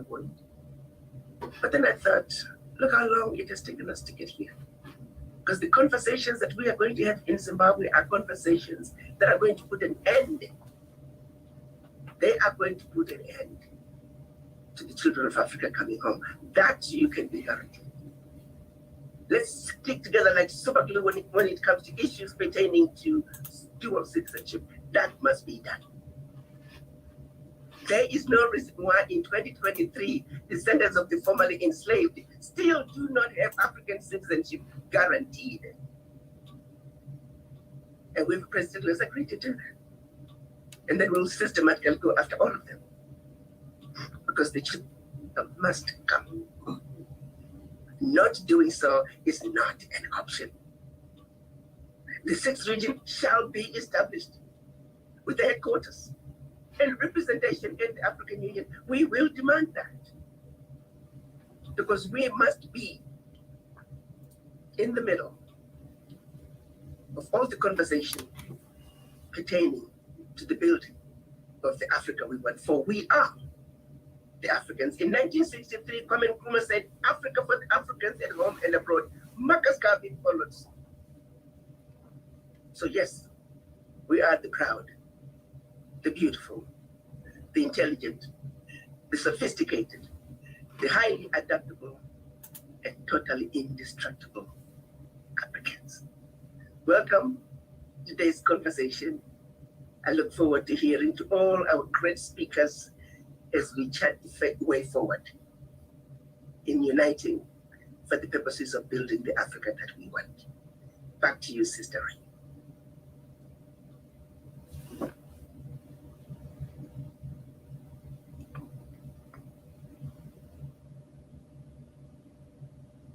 point. But then I thought, look how long it has taken us to get here. Because the conversations that we are going to have in Zimbabwe are conversations that are going to put an end. They are going to put an end to the children of Africa coming home. That you can be guaranteed. Let's stick together like super glue when it comes to issues pertaining to dual citizenship. That must be done. There is no reason why in 2023, descendants of the formerly enslaved still do not have African citizenship guaranteed. And we've president has agreed to do that. And then we'll systematically go after all of them. Because the children must come. Not doing so is not an option. The sixth region shall be established with the headquarters and representation in the African Union. We will demand that because we must be in the middle of all the conversation pertaining to the building of the Africa we want. For we are the Africans. In 1963, Kwame Nkrumah said, Africa for the Africans at home and abroad. Marcus Garvey followed. So yes, we are the proud, the beautiful, the intelligent, the sophisticated, the highly adaptable, and totally indestructible Africans. Welcome to today's conversation. I look forward to hearing to all our great speakers as we chart the way forward in uniting for the purposes of building the Africa that we want. Back to you, Sister Ray.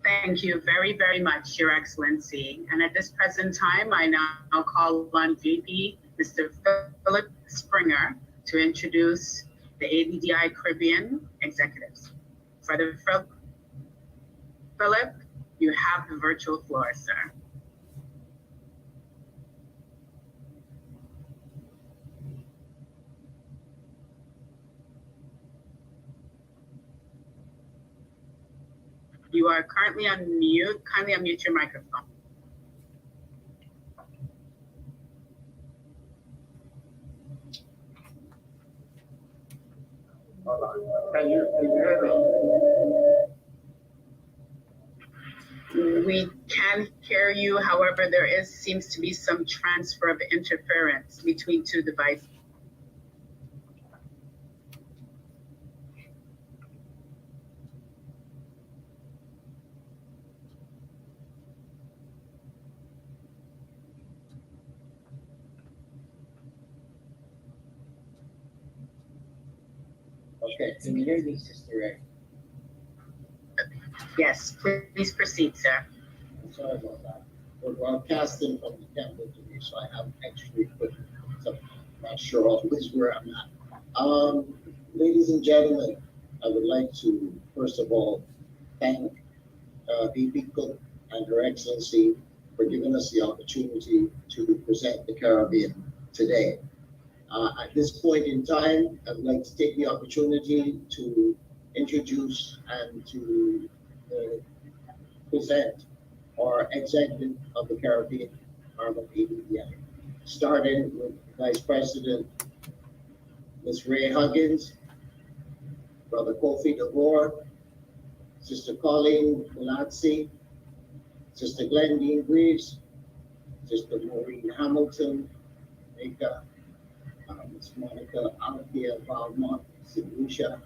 Thank you very, very much, Your Excellency. And at this present time, I now call on VP Mr. Philip Springer to introduce the ADDI Caribbean executives. Brother Philip, you have the virtual floor, sir. You are currently on mute. Kindly unmute your microphone. Can you hear me? We can hear you. However, there seems to be some transfer of interference between two devices. Okay, can you hear me, Sister Ray? Yes, please proceed, sir. I'm sorry about that. We're broadcasting from the temple today, so I have extra equipment. So I'm not sure always where I'm at. Ladies and gentlemen, I would like to, first of all, thank VP Cook and Her Excellency for giving us the opportunity to present the Caribbean today. At this point in time, I would like to take the opportunity to introduce and to present our executive of the Caribbean arm of ADDI, starting with Vice President Ms. Ray Huggins, Brother Kofi DeVore, Sister Colleen Galatzi, Sister Glendine Greaves, Sister Maureen Hamilton, Ms. Monica Althea Valmont, St. Lucia,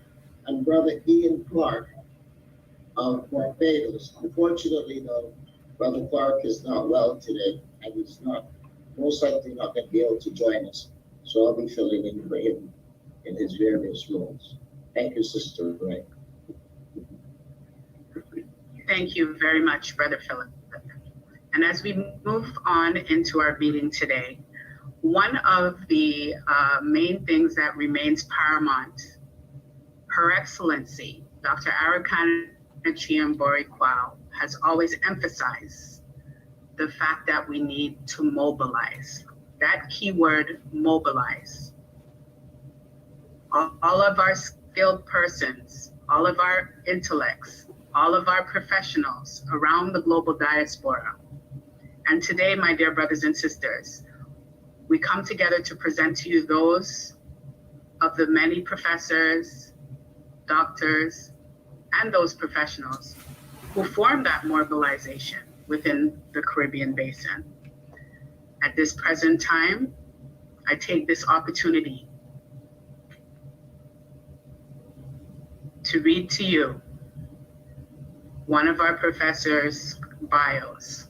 and Brother Ian Clark of Barbados. Unfortunately, though, Brother Clark is not well today, and he's most likely not going to be able to join us. So I'll be filling in for him in his various roles. Thank you, Sister Ray. Thank you very much, Brother Philip. And as we move on into our meeting today, one of the main things that remains paramount, Her Excellency, Dr. Arikana Chiambori Kwao, has always emphasized the fact that we need to mobilize. That keyword, mobilize. All of our skilled persons, all of our intellects, all of our professionals around the global diaspora. And today, my dear brothers and sisters, we come together to present to you those of the many professors, doctors, and those professionals who form that mobilization within the Caribbean basin. At this present time, I take this opportunity to read to you one of our professors' bios.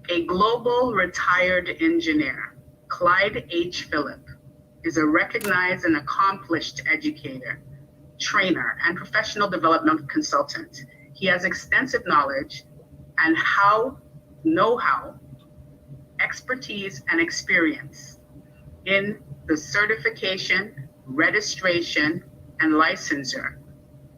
A global retired engineer, Clyde H. Phillip, is a recognized and accomplished educator, trainer, and professional development consultant. He has extensive knowledge and know-how, expertise, and experience in the certification, registration, and licensure,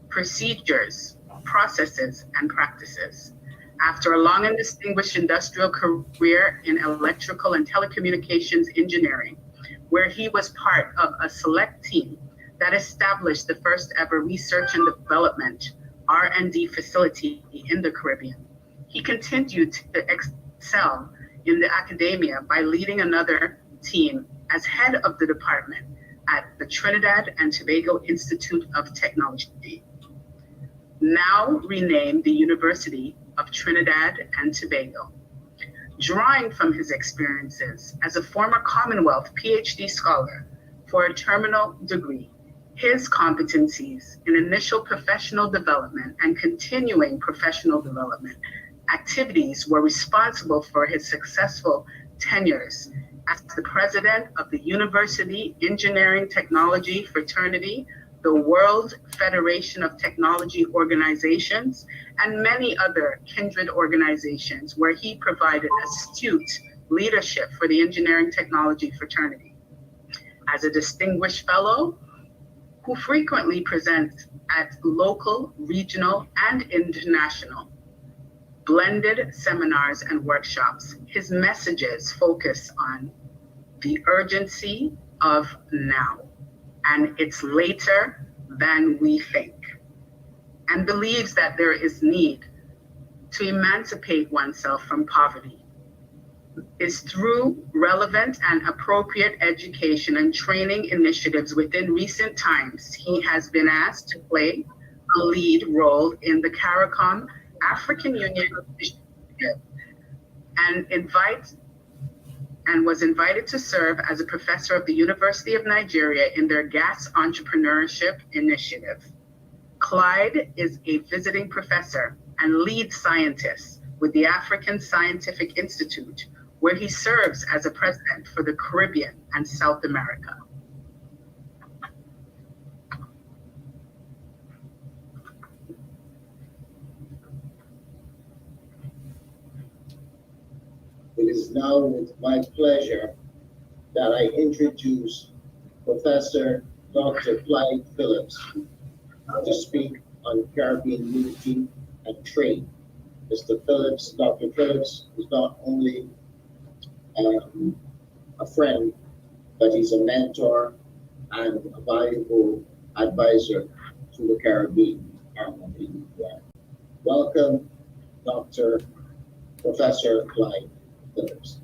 procedures, processes, and practices. After a long and distinguished industrial career in electrical and telecommunications engineering, where he was part of a select team that established the first ever research and development R&D facility in the Caribbean, he continued to excel in the academia by leading another team as head of the department at the Trinidad and Tobago Institute of Technology, now renamed the University of Trinidad and Tobago. Drawing from his experiences as a former Commonwealth PhD scholar for a terminal degree, his competencies in initial professional development and continuing professional development activities were responsible for his successful tenures as the president of the University Engineering Technology Fraternity, the World Federation of Technology Organizations, and many other kindred organizations where he provided astute leadership for the engineering technology fraternity. As a distinguished fellow who frequently presents at local, regional, and international blended seminars and workshops, his messages focus on the urgency of now, and it's later than we think, and believes that there is need to emancipate oneself from poverty is through relevant and appropriate education and training initiatives. Within recent times, he has been asked to play a lead role in the CARICOM African Union Initiative and was invited to serve as a professor of the University of Nigeria in their gas entrepreneurship initiative. Clyde is a visiting professor and lead scientist with the African Scientific Institute, where he serves as a president for the Caribbean and South America. It is now with my pleasure that I introduce Professor Dr. Clyde Phillips to speak on Caribbean unity and trade. Mr. Phillips, Dr. Phillips is not only a friend, but he's a mentor and a valuable advisor to the Caribbean. Welcome, Professor Clyde Phillips.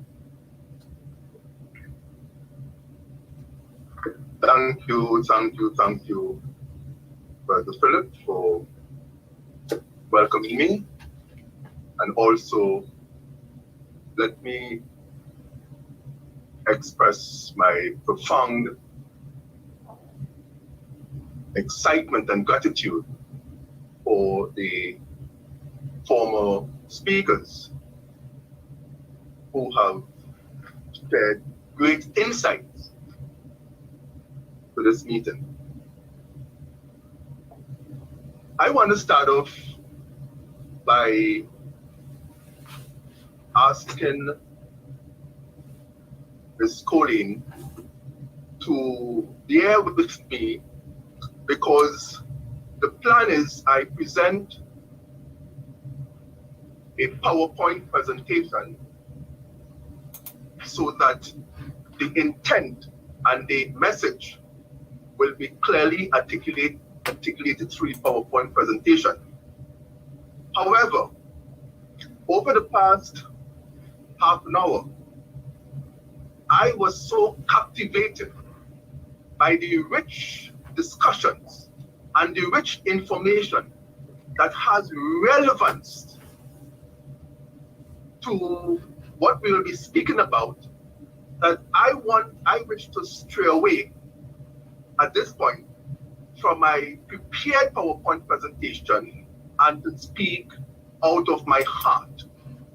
Thank you, Brother Philip, for welcoming me. And also, let me express my profound excitement and gratitude for the former speakers who have shared great insights to this meeting. I want to start off by asking Ms. Colleen to bear with me, because the plan is I present a PowerPoint presentation so that the intent and the message will be clearly articulated articulated through the PowerPoint presentation. However, over the past half an hour, I was so captivated by the rich discussions and the rich information that has relevance to what we will be speaking about, that I wish to stray away at this point from my prepared PowerPoint presentation and to speak out of my heart.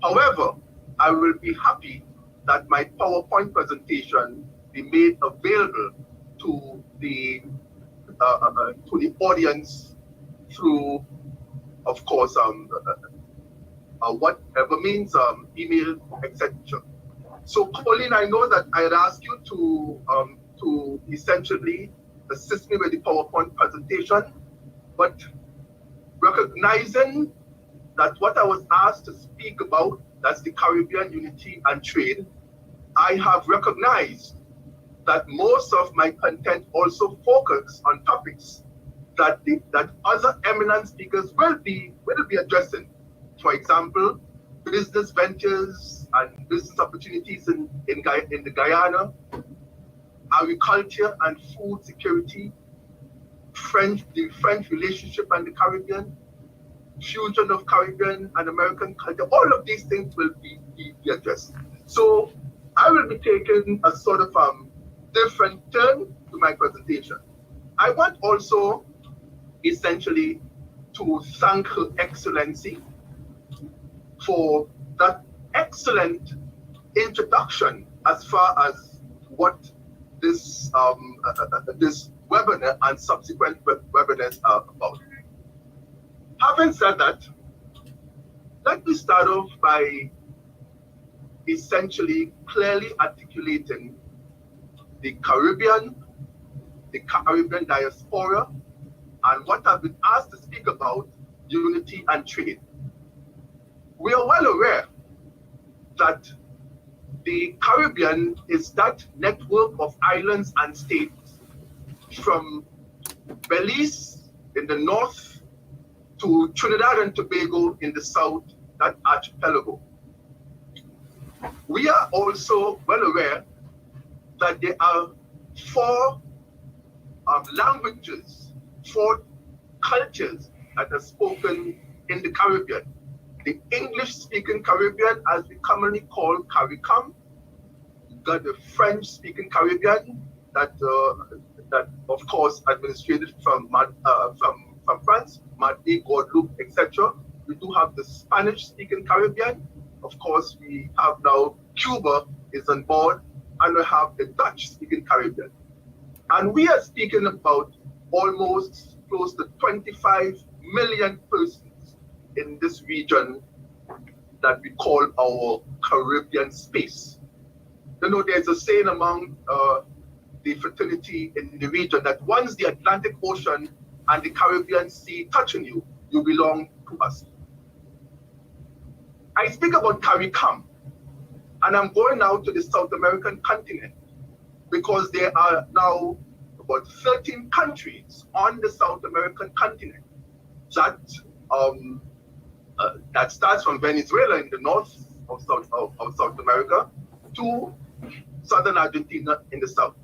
However, I will be happy that my PowerPoint presentation be made available to the audience through, of course, whatever means, email, etc. So, Colleen, I know that I had asked you to essentially assist me with the PowerPoint presentation, but recognizing that what I was asked to speak about, that's the Caribbean unity and trade, I have recognized that most of my content also focus on topics that other eminent speakers will be addressing. For example, business ventures and business opportunities in the Guyana, agriculture and food security, the French relationship and the Caribbean, fusion of Caribbean and American culture. All of these things will be addressed. So I will be taking a sort of different turn to my presentation. I want also essentially to thank Her Excellency for that excellent introduction as far as what this this webinar and subsequent webinars are about. Having said that, let me start off by essentially clearly articulating the Caribbean diaspora, and what I've been asked to speak about, unity and trade. We are well aware that the Caribbean is that network of islands and states from Belize in the north to Trinidad and Tobago in the south, that archipelago. We are also well aware that there are four languages, four cultures that are spoken in the Caribbean. The English-speaking Caribbean, as we commonly call CARICOM. You've got the French-speaking Caribbean, that of course administrated from France, Martinique, Guadeloupe, etc. We do have the Spanish-speaking Caribbean. Of course, we have now Cuba is on board, and we have the Dutch-speaking Caribbean. And we are speaking about almost close to 25 million persons in this region that we call our Caribbean space. You know, there's a saying among the fraternity in the region that once the Atlantic Ocean and the Caribbean Sea touching you, you belong to us. I speak about CARICOM, and I'm going now to the South American continent, because there are now about 13 countries on the South American continent that starts from Venezuela in the north of South America to southern Argentina in the south.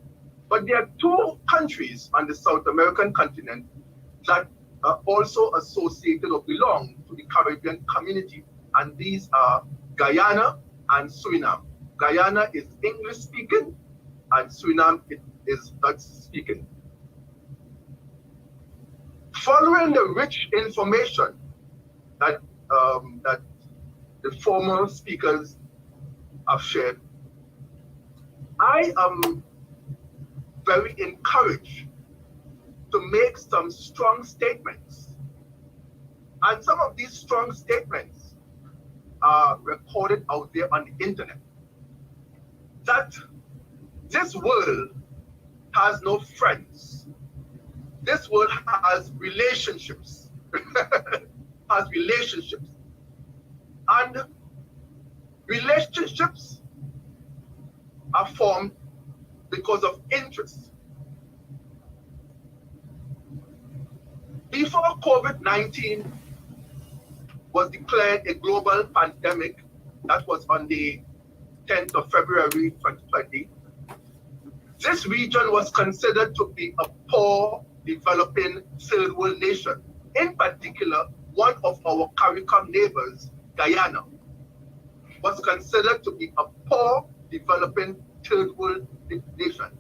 But there are two countries on the South American continent that are also associated or belong to the Caribbean community, and these are Guyana and Suriname. Guyana is English speaking and Suriname is Dutch speaking. Following the rich information that the former speakers have shared, I am very encouraged to make some strong statements. And some of these strong statements are recorded out there on the internet. That this world has no friends. This world has relationships. Has relationships. And relationships are formed because of interest. Before COVID-19 was declared a global pandemic, that was on the 10th of February 2020, this region was considered to be a poor, developing third world nation. In particular, one of our CARICOM neighbors, Guyana, was considered to be a poor, developing third world nation.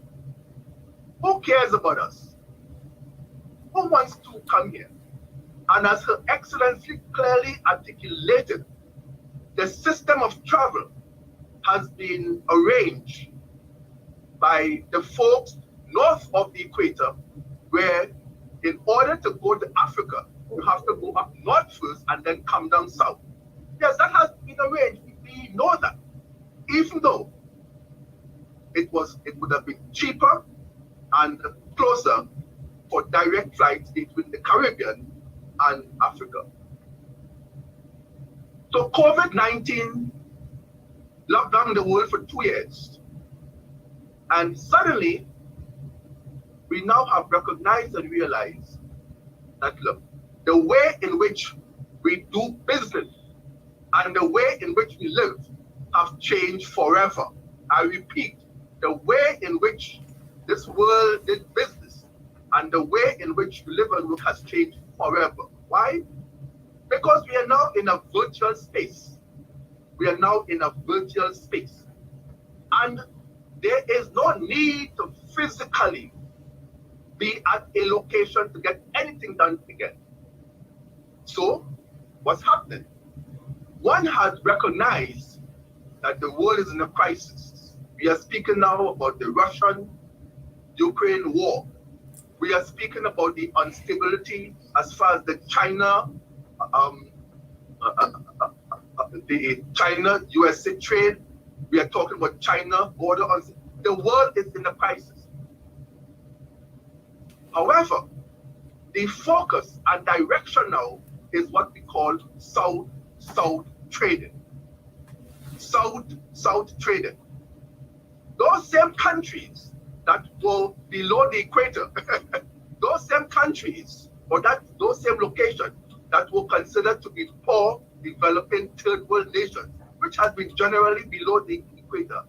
Who cares about us? Who wants to come here? And as Her Excellency clearly articulated, the system of travel has been arranged by the folks north of the equator, where in order to go to Africa, you have to go up north first and then come down south. Yes, that has been arranged. We know that. Even though it would have been cheaper and closer for direct flights between the Caribbean and Africa. So COVID-19 locked down the world for 2 years. And suddenly, we now have recognized and realized that, look, the way in which we do business and the way in which we live have changed forever. I repeat, the way in which this world did business and the way in which we live and work has changed forever. Why? Because we are now in a virtual space. We are now in a virtual space. And there is no need to physically be at a location to get anything done again. So, what's happening? One has recognized that the world is in a crisis. We are speaking now about the Russian-Ukraine war. We are speaking about the instability as far as the China-USA trade. We are talking about China border. The world is in a crisis. However, the focus and direction now is what we call South-South trading. South-South trading. Those same countries that were below the equator, those same countries or those same locations that were considered to be poor, developing third world nations, which has been generally below the equator,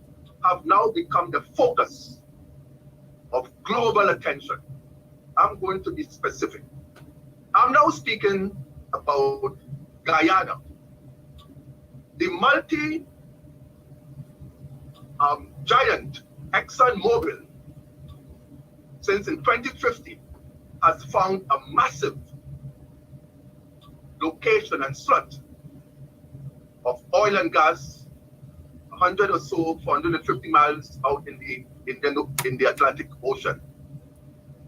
have now become the focus of global attention. I'm going to be specific. I'm now speaking about Guyana. The multi-giant ExxonMobil, since in 2050, has found a massive location and slot of oil and gas 100 or so, 450 miles out in the Atlantic Ocean.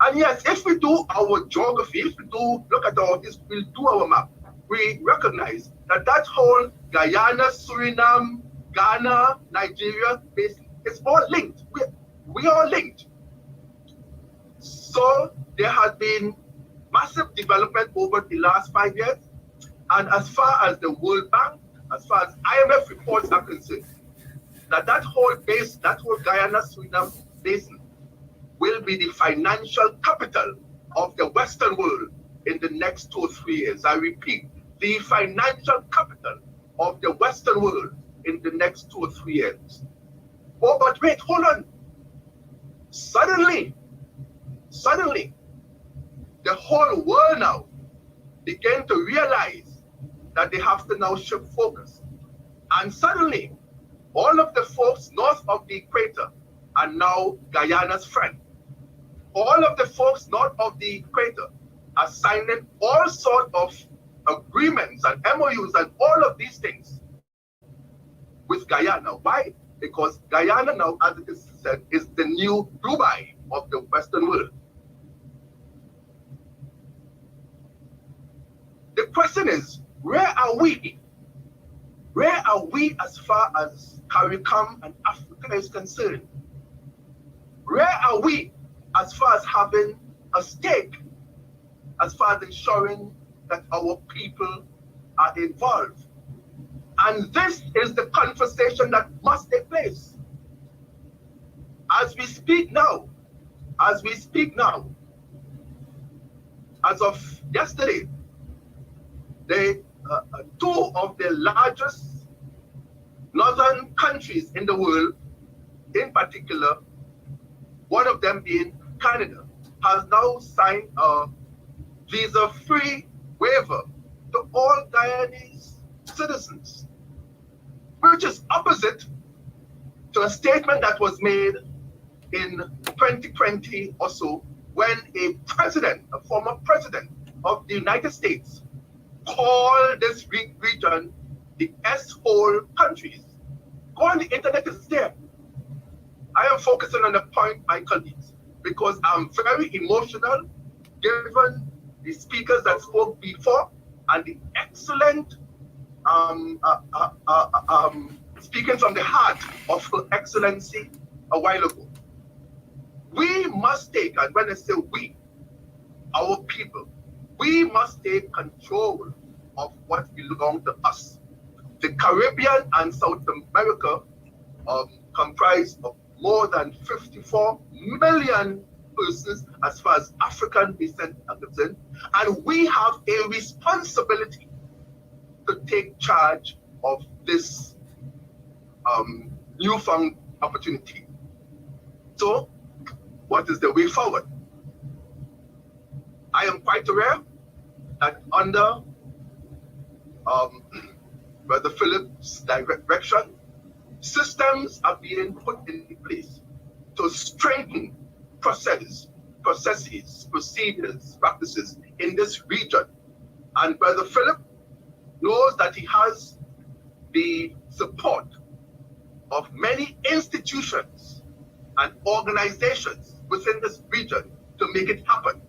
And yes, if we do our geography, if we do look at our history, we do our map, we recognize that that whole Guyana, Suriname, Ghana, Nigeria basin is all linked. We are linked. So there has been massive development over the last 5 years. And as far as the World Bank, as far as IMF reports are concerned, that whole Guyana, Suriname basin will be the financial capital of the Western world in the next 2 or 3 years. I repeat, the financial capital of the Western world in the next 2 or 3 years. Oh, but wait, hold on. Suddenly, the whole world now began to realize that they have to now shift focus. And suddenly, all of the folks north of the equator are now Guyana's friend. All of the folks north of the equator are signing all sorts of agreements and MOUs and all of these things with Guyana. Why? Because Guyana now, as it is said, is the new Dubai of the Western world. The question is, where are we? Where are we as far as CARICOM and Africa is concerned? Where are we as far as having a stake, as far as ensuring that our people are involved? And this is the conversation that must take place. As we speak now, as of yesterday, two of the largest northern countries in the world, in particular, one of them being Canada, has now signed a visa-free waiver to all Guyanese citizens, which is opposite to a statement that was made in 2020 or so, when a former president of the United States called this region the S-hole countries. Go on the internet, it's there. I am focusing on the point, my colleagues, because I'm very emotional given the speakers that spoke before and the excellent speaking from the heart of Her Excellency a while ago. We must take, and when I say we, our people, we must take control of what belongs to us. The Caribbean and South America comprise of more than 54 million persons as far as African descent are concerned, and we have a responsibility to take charge of this newfound opportunity. So, what is the way forward? I am quite aware that under Brother Philip's direction, systems are being put in place to strengthen processes, procedures, practices in this region. And Brother Philip knows that he has the support of many institutions and organizations within this region to make it happen.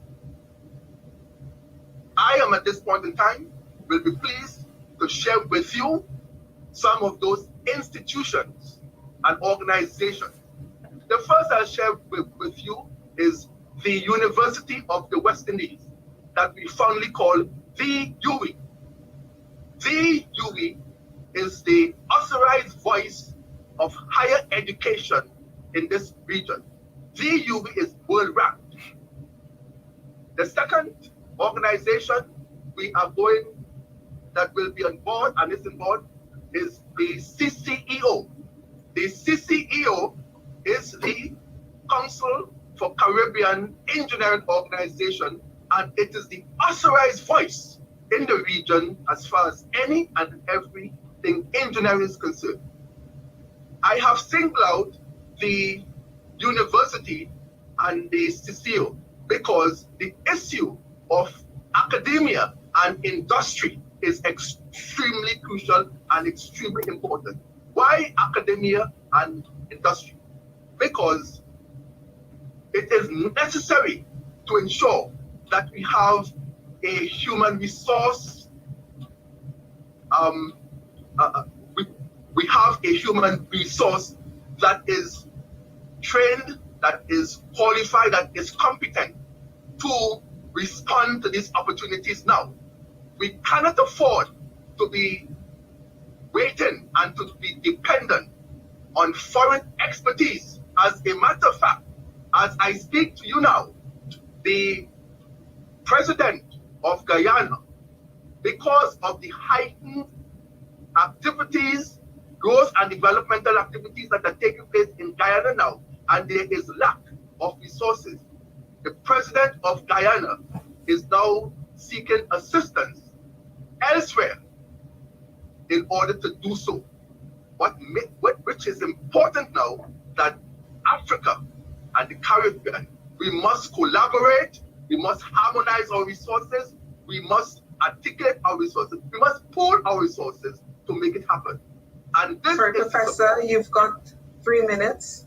I am at this point in time will be pleased to share with you some of those institutions and organizations. The first I'll share with you is the University of the West Indies, that we fondly call the UWI. The UWI is the authorized voice of higher education in this region. The UWI is world ranked. The second organization that will be on board and is on board is the CCEO. The CCEO is the Council for Caribbean Engineering Organization, and it is the authorized voice in the region as far as any and everything engineering is concerned. I have singled out the university and the CCEO because the issue of academia and industry is extremely crucial and extremely important. Why academia and industry? Because it is necessary to ensure that we have a human resource, we have a human resource that is trained, that is qualified, that is competent to respond to these opportunities now. We cannot afford to be waiting and to be dependent on foreign expertise. As a matter of fact, as I speak to you now, the president of Guyana, because of the heightened activities, growth and developmental activities that are taking place in Guyana now, and there is lack of resources, the president of Guyana is now seeking assistance elsewhere in order to do so. Which is important now, that Africa and the Caribbean, we must collaborate, we must harmonize our resources, we must articulate our resources, we must pool our resources to make it happen. And this Sorry, Professor, you've got 3 minutes.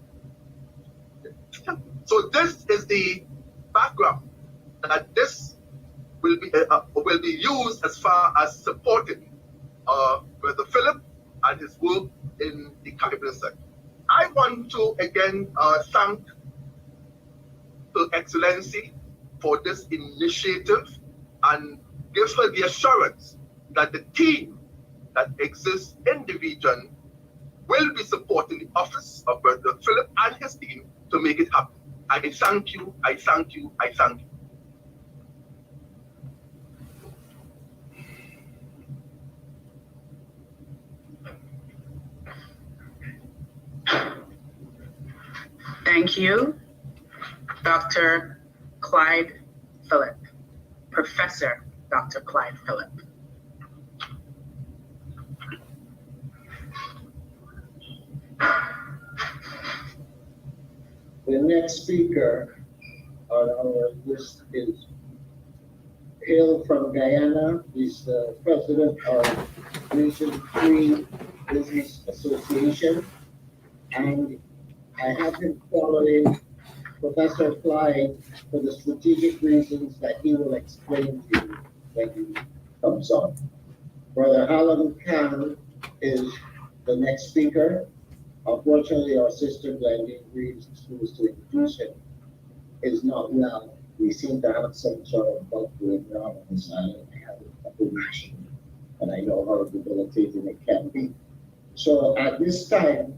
So this is the background that this will be used as far as supporting Brother Philip and his work in the Caribbean sector. I want to again thank Her Excellency for this initiative and give her the assurance that the team that exists in the region will be supporting the office of Brother Philip and his team to make it happen. I thank you, I thank you, I thank you. Thank you, Dr. Clyde Phillip, Professor Dr. Clyde Phillip. The next speaker on our list is hail from Guyana. He's the president of Nation Free Business Association. And I have been following Professor Clyde for the strategic reasons that he will explain to you when he comes on. Brother Alan Khan is the next speaker. Unfortunately, our sister Glendine Reeves, who was to introduce him, is not well. We seem to have some sort of bug going on this island. I have a couple weeks, and I know how debilitating it can be. So at this time,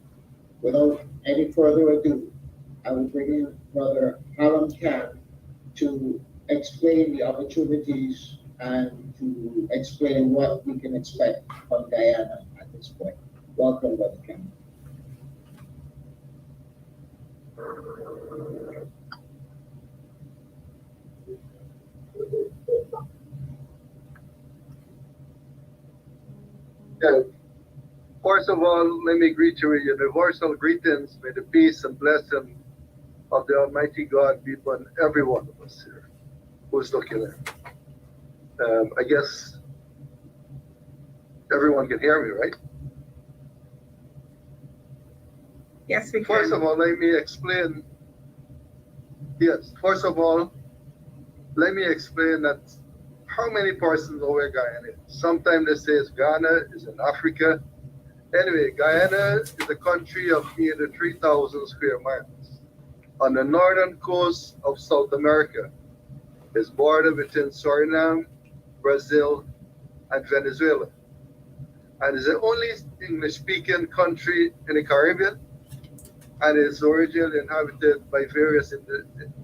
without any further ado, I will bring in Brother Alan Khan to explain the opportunities and to explain what we can expect from Guyana at this point. Welcome, Brother Khan. Yeah. First of all, let me greet you with universal greetings. May the peace and blessing of the Almighty God be upon every one of us here who's looking at. I guess everyone can hear me, right? Yes, we can. First of all, let me explain. Yes, first of all, let me explain that how many persons know where Guyana is. Sometimes they say Ghana is in Africa. Anyway, Guyana is a country of nearly 3,000 square miles on the northern coast of South America. It's bordered between Suriname, Brazil, and Venezuela. And it's the only English-speaking country in the Caribbean, and is originally inhabited by various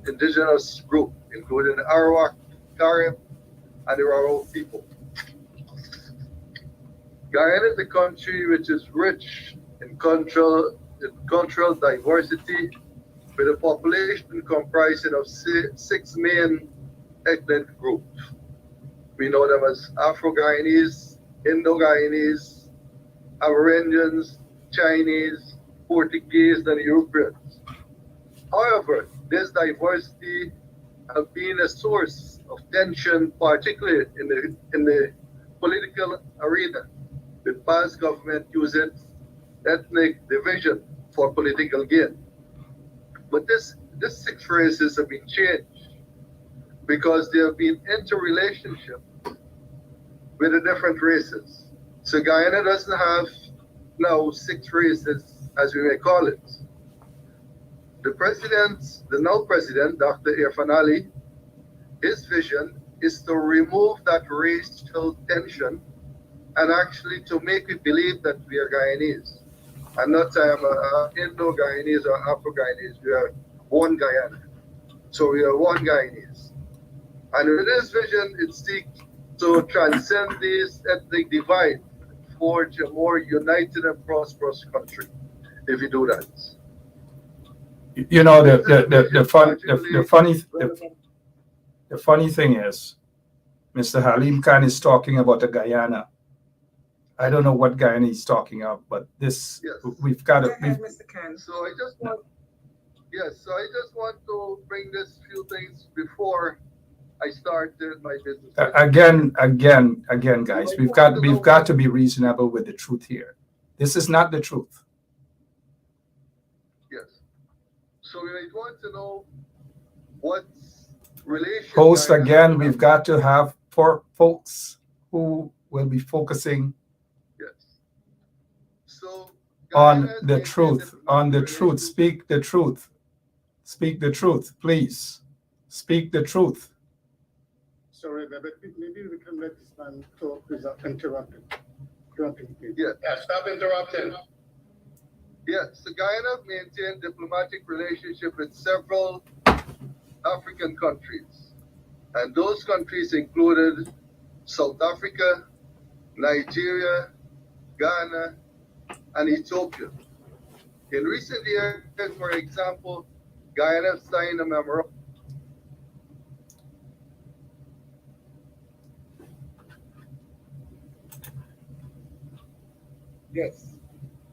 indigenous groups, including the Arawak, Carib, and the Raro people. Guyana is a country which is rich in cultural diversity, with a population comprising of six main ethnic groups. We know them as Afro-Guyanese, Indo-Guyanese, Amerindians, Chinese, Portuguese, and Europeans. However, this diversity has been a source of tension, particularly in the political arena, with past government using ethnic division for political gain. But this six races have been changed because they have been interrelationship with the different races. So Guyana doesn't have now six races, as we may call it. The now president, Dr. Irfan Ali, his vision is to remove that racial tension and actually to make we believe that we are Guyanese. And not Indo-Guyanese or Afro-Guyanese. We are one Guyana. So we are one Guyanese. And with this vision, it seeks to transcend this ethnic divide, forge a more united and prosperous country, if you do that. You know, the funny thing is, Mr. Halim Khan is talking about a Guyana. I don't know what Guyana he's talking about, but this, yes. we've got to. Go ahead, Mr. Khan. So I just want to bring this few things before I started my business. Again, guys, we've got to be reasonable with the truth here. This is not the truth. Yes. So we want to know what relation. Host, again, we've got to have folks who will be focusing. Yes. So On the truth. Speak the truth. Speak the truth, please. Speak the truth. Sorry, but maybe we can let this man talk without interrupting. Please. Yeah. Stop interrupting. Yes, so Guyana maintained diplomatic relationship with several African countries. And those countries included South Africa, Nigeria, Ghana, and Ethiopia. In recent years, for example, Guyana signed a memorandum. Yes.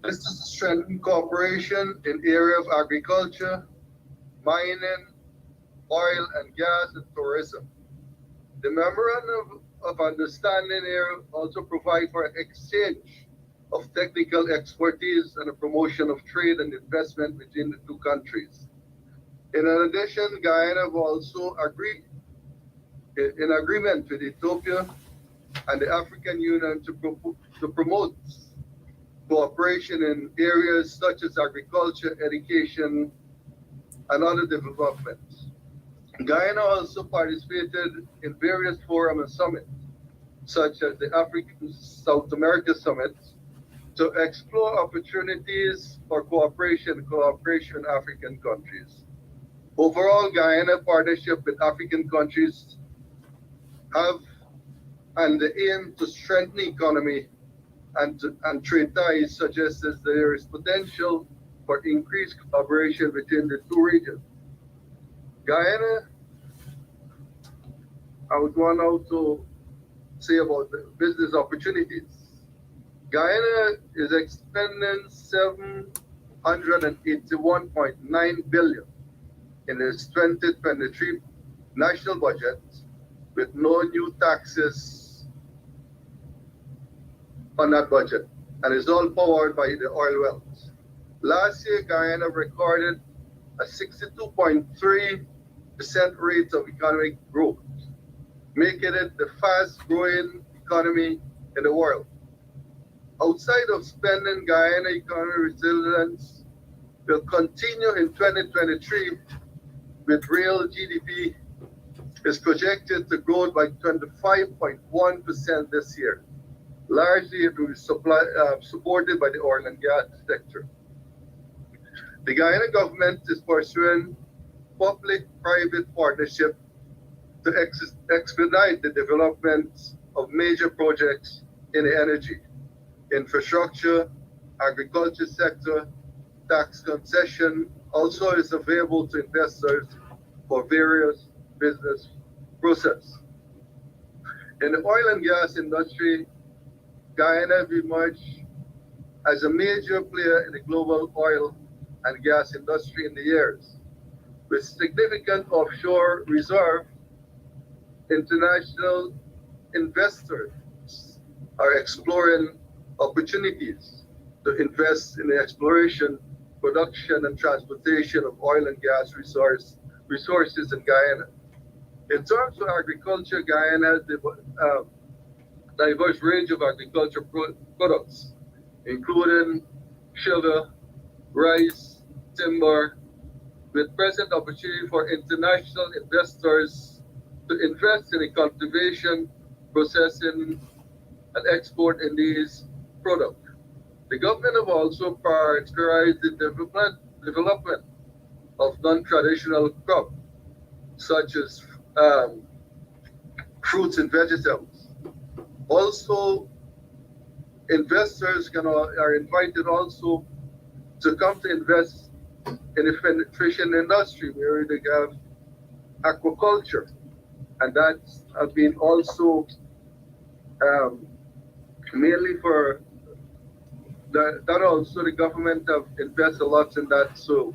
This is to strengthen cooperation in area of agriculture, mining, oil and gas, and tourism. The memorandum of understanding here also provide for exchange of technical expertise and a promotion of trade and investment between the two countries. In addition, Guyana have also agreed in agreement with Ethiopia and the African Union to promote cooperation in areas such as agriculture, education, and other developments. Guyana also participated in various forums and summits, such as the African South America Summit, to explore opportunities for cooperation in African countries. Overall, Guyana partnership with African countries have and the aim to strengthen the economy and trade ties suggests that there is potential for increased collaboration between the two regions. Guyana, I would want now to say about the business opportunities. Guyana is expending $781.9 billion in its 2023 national budget, with no new taxes on that budget, and is all powered by the oil wells. Last year, Guyana recorded a 62.3% rate of economic growth, making it the fast-growing economy in the world. Outside of spending, Guyana economic resilience will continue in 2023, with real GDP is projected to grow by 25.1% this year. Largely it will be supported by the oil and gas sector. The Guyana government is pursuing public-private partnership to expedite the development of major projects in the energy, infrastructure, agriculture sector. Tax concession also is available to investors for various business processes. In the oil and gas industry, Guyana has emerged as a major player in the global oil and gas industry in the years. With significant offshore reserve, international investors are exploring opportunities to invest in the exploration, production, and transportation of oil and gas resources in Guyana. In terms of agriculture, Guyana has a diverse range of agricultural products, including sugar, rice, timber, with present opportunity for international investors to invest in the cultivation, processing, and export in these products. The government have also prioritized the development of non-traditional crops, such as fruits and vegetables. Also, investors are invited also to come to invest in the fishing industry, where they have aquaculture, and that's been also mainly for that. Also, the government have invested a lot in that, so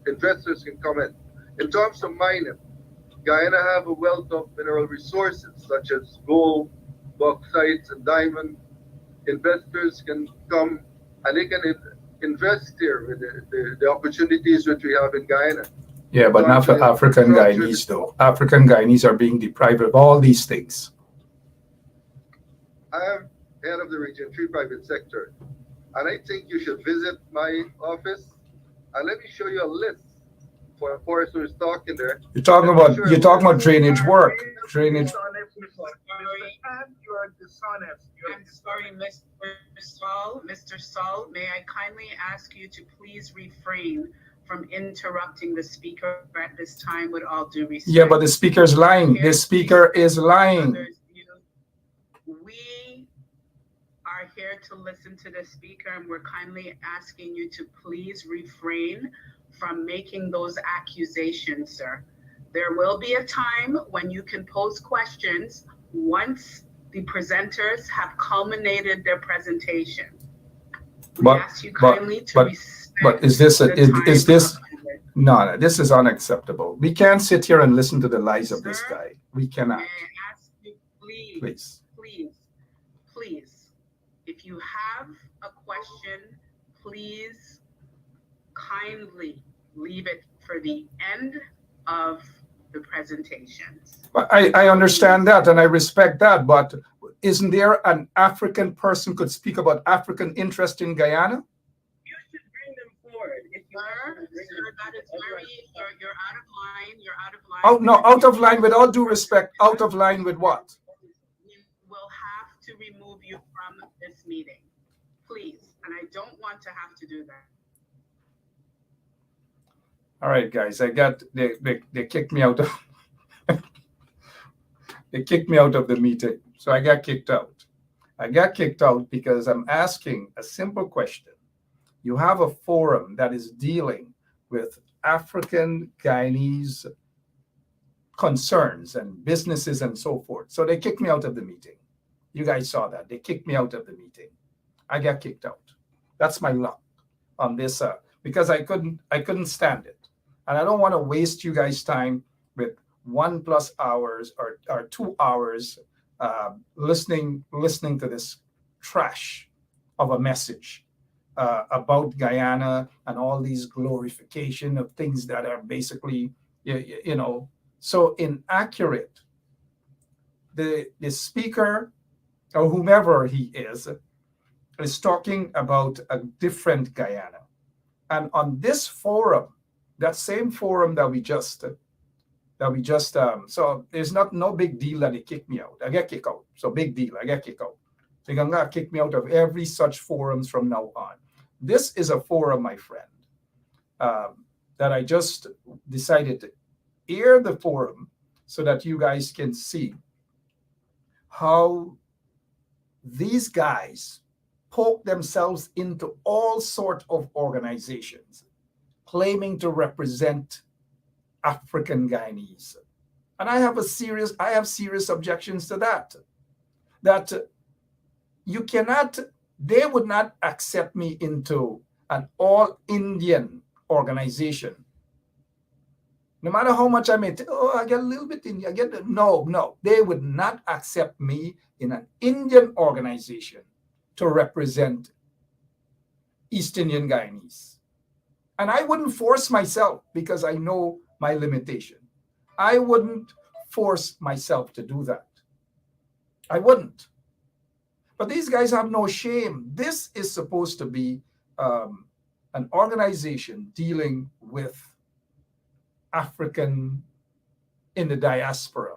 investors can come in. In terms of mining, Guyana have a wealth of mineral resources such as gold, bauxite, and diamond. Investors can come and they can invest here with the opportunities that we have in Guyana. Yeah, but not for African Guyanese, though. African Guyanese are being deprived of all these things. I am head of the Region 3 private sector, and I think you should visit my office and let me show you a list for a person who's talking there. You're talking about drainage work. Drainage. You're dishonest. I'm sorry, Mr. Saul, may I kindly ask you to please refrain from interrupting the speaker at this time, with all due respect? Yeah, but the speaker is lying. The speaker is lying. We are here to listen to the speaker, and we're kindly asking you to please refrain from making those accusations, sir. There will be a time when you can pose questions once the presenters have culminated their presentation. We ask you kindly to respect but is this the time is this of others. no, this is unacceptable. We can't sit here and listen to the lies of this Sir, guy. We cannot. May I ask you, Please. please, if you have a question, please kindly leave it for the end of the presentations. I understand that and I respect that, but isn't there an African person could speak about African interest in Guyana? You should bring them forward. If you are, sir, that is very, you're out of line. You're out of line. Oh, no, out of line with all due respect. Out of line with what? We will have to remove you from this meeting, please. And I don't want to have to do that. All right, guys, they kicked me out of they kicked me out of the meeting. So I got kicked out. I got kicked out because I'm asking a simple question. You have a forum that is dealing with African Guyanese concerns and businesses and so forth. So they kicked me out of the meeting. You guys saw that. They kicked me out of the meeting. I got kicked out. That's my luck on this because I couldn't stand it. And I don't want to waste you guys' time with 1+ hours or 2 hours listening to this trash of a message about Guyana and all these glorification of things that are basically, so inaccurate. The speaker or whomever he is talking about a different Guyana. And on this forum, that same forum that we just so there's no big deal that they kick me out. I get kicked out. So big deal. I get kicked out. So you're gonna kick me out of every such forums from now on. This is a forum, my friend, that I just decided to air the forum so that you guys can see how these guys poke themselves into all sorts of organizations claiming to represent African Guyanese. And I have serious objections to that. That you cannot, they would not accept me into an all Indian organization. No matter how much I may, I get a little bit Indian, no, they would not accept me in an Indian organization to represent East Indian Guyanese. And I wouldn't force myself because I know my limitation. I wouldn't force myself to do that. I wouldn't. But these guys have no shame. This is supposed to be an organization dealing with African in the diaspora.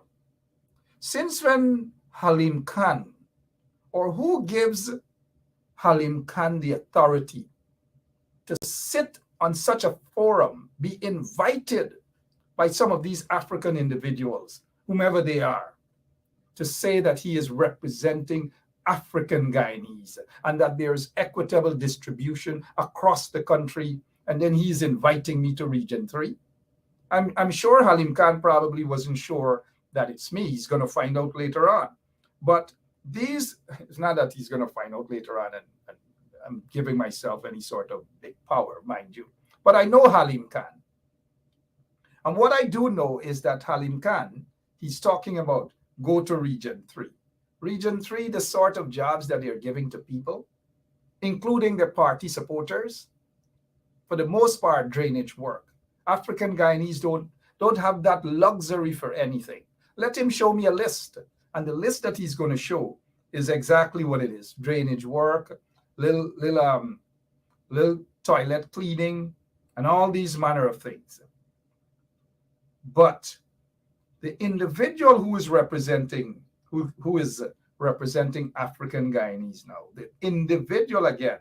Since when Halim Khan, or who gives Halim Khan the authority to sit on such a forum, be invited by some of these African individuals, whomever they are, to say that he is representing African Guyanese and that there's equitable distribution across the country, and then he's inviting me to Region 3. I'm sure Halim Khan probably wasn't sure that it's me. He's going to find out later on. But it's not that he's going to find out later on, and I'm giving myself any sort of big power, mind you. But I know Halim Khan. And what I do know is that Halim Khan, he's talking about go to Region 3. Region 3, the sort of jobs that they're giving to people, including their party supporters, for the most part, drainage work. African Guyanese don't have that luxury for anything. Let him show me a list. And the list that he's going to show is exactly what it is. Drainage work, little toilet cleaning, and all these manner of things. But the individual who is representing African Guyanese now, the individual, again,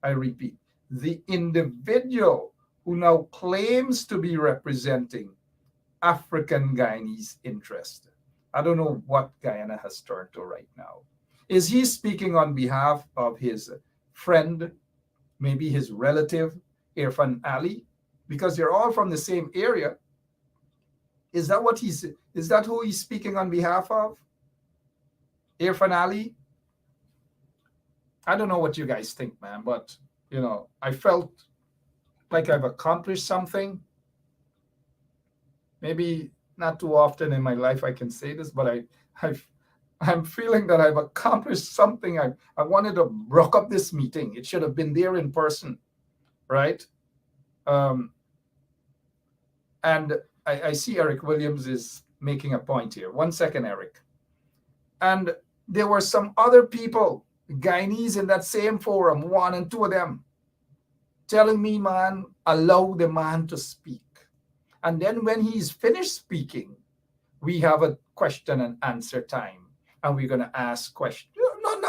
I repeat, the individual who now claims to be representing African Guyanese interest. I don't know what Guyana has turned to right now. Is he speaking on behalf of his friend, maybe his relative, Irfan Ali? because you're all from the same area. Is that who he's speaking on behalf of? Irfan Ali? I don't know what you guys think, man, but I felt like I've accomplished something. Maybe not too often in my life I can say this, but I'm feeling that I've accomplished something. I wanted to broke up this meeting. It should have been there in person, right? And I see Eric Williams is making a point here. 1 second, Eric. And there were some other people, Guyanese in that same forum, 1 and 2 of them, telling me, man, allow the man to speak. And then when he's finished speaking, we have a question and answer time. And we're going to ask questions. No,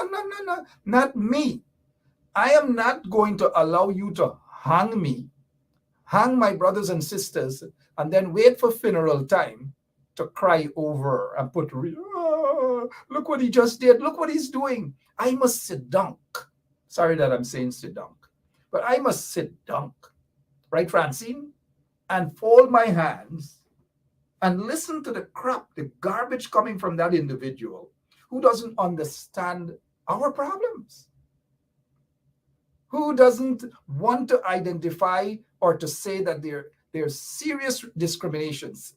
not me. I am not going to allow you to hang me, hang my brothers and sisters, and then wait for funeral time to cry over and put, look what he just did. Look what he's doing. I must sit down. Sorry that I'm saying sit down, but I must sit down. Right, Francine? And fold my hands and listen to the crap, the garbage coming from that individual who doesn't understand our problems, who doesn't want to identify or to say that there's serious discriminations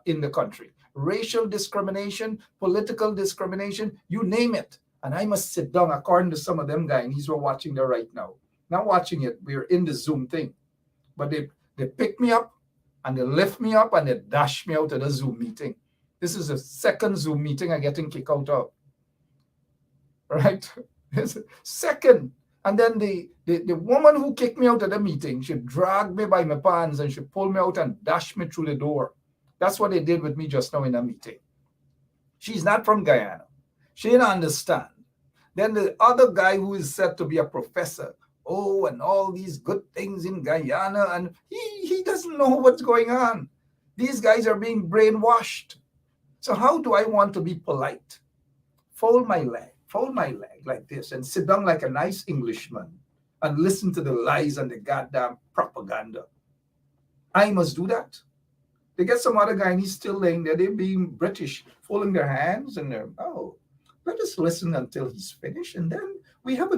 in the country. Racial discrimination, political discrimination, you name it. And I must sit down, according to some of them Guyanese who are watching there right now. Not watching it, we're in the Zoom thing. But they pick me up and they lift me up and they dash me out of the Zoom meeting. This is the second Zoom meeting I'm getting kicked out of. Right? Second. And then the woman who kicked me out of the meeting, she dragged me by my pants and she pulled me out and dashed me through the door. That's what they did with me just now in a meeting. She's not from Guyana. She didn't understand. Then the other guy who is said to be a professor, and all these good things in Guyana, and he doesn't know what's going on. These guys are being brainwashed. So how do I want to be polite? Fold my leg like this and sit down like a nice Englishman and listen to the lies and the goddamn propaganda. I must do that. They get some other Guyanese still laying there, they're being British, folding their hands and let us listen until he's finished, and then we have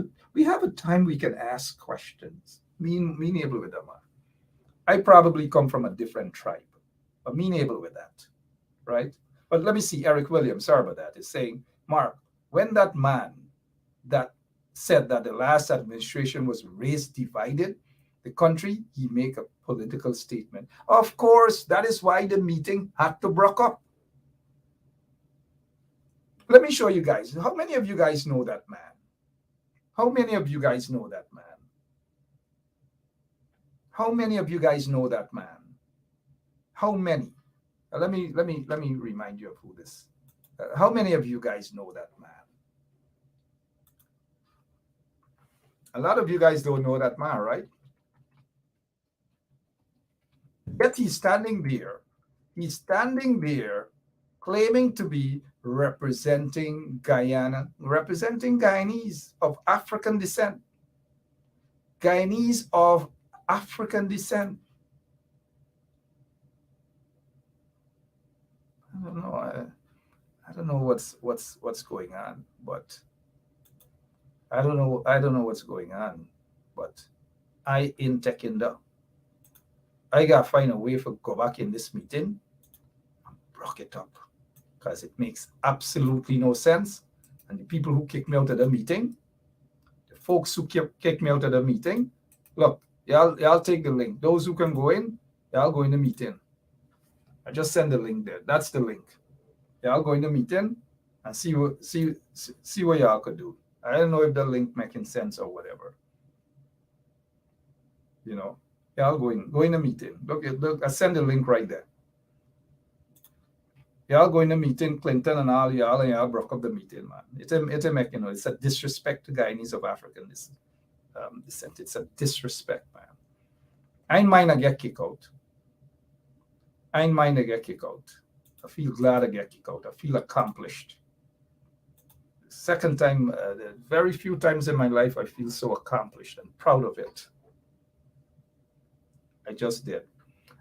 a time we can ask questions. Me able with them. I probably come from a different tribe, but me able with that, right? But let me see, Eric Williams, sorry about that, is saying, Mark, when that man that said that the last administration was race divided the country, he make a political statement. Of course, that is why the meeting had to break up. Let me show you guys. How many of you guys know that man? How many of you guys know that man? How many of you guys know that man? How many? Let me remind you of who this. How many of you guys know that man? A lot of you guys don't know that man, right? Yet he's standing there. He's standing there claiming to be representing Guyana, representing Guyanese of African descent. Guyanese of African descent. I don't know. I don't know what's going on, but I don't know what's going on, but I in Tekinda. I gotta find a way for go back in this meeting and block it up, because it makes absolutely no sense. And the people who kicked me out of the meeting, the folks who kicked me out of the meeting, look, y'all take the link. Those who can go in, y'all go in the meeting. I just send the link there. That's the link. Y'all go in the meeting and see what y'all could do. I don't know if the link making sense or whatever. Y'all go in the meeting. Look, I send the link right there. Y'all go in the meeting, Clinton and all y'all, and y'all broke up the meeting, man. It's a disrespect to Guyanese of African descent. It's a disrespect, man. I ain't mind I get kicked out. I feel glad I get kicked out. I feel accomplished. Second time, very few times in my life, I feel so accomplished and proud of it. I just did.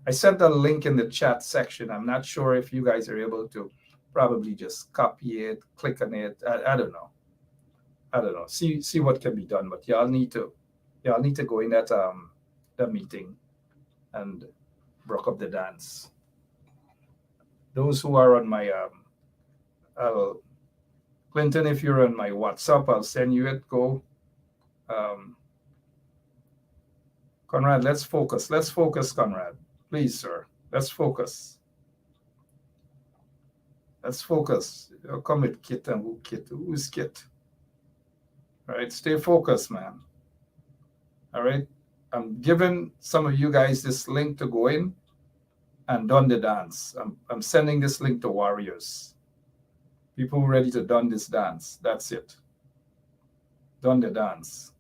I sent a link in the chat section. I'm not sure if you guys are able to probably just copy it, click on it. I don't know. I don't know. See what can be done. But y'all need to go in that the meeting and broke up the dance. Those who are on my Clinton, if you're on my WhatsApp, I'll send you it. Go. Conrad, let's focus. Let's focus, Conrad. Please, sir. Let's focus. Let's focus. You'll come with Kit and who Kit? Who's Kit? All right, stay focused, man. All right. I'm giving some of you guys this link to go in and done the dance. I'm sending this link to warriors. People ready to done this dance. That's it. Done the dance.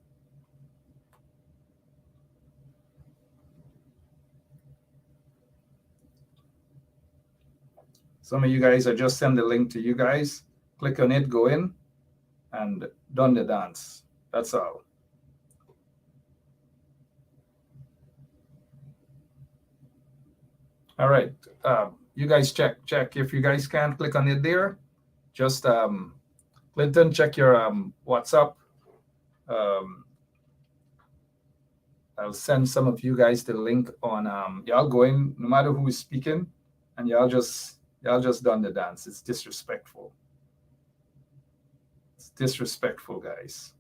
Some of you guys, I just send the link to you guys. Click on it, go in, and done the dance. That's all. All right. You guys check. If you guys can't click on it there, just Clinton, check your WhatsApp. I'll send some of you guys the link on y'all go in, no matter who is speaking, and y'all just done the dance. It's disrespectful. It's disrespectful, guys.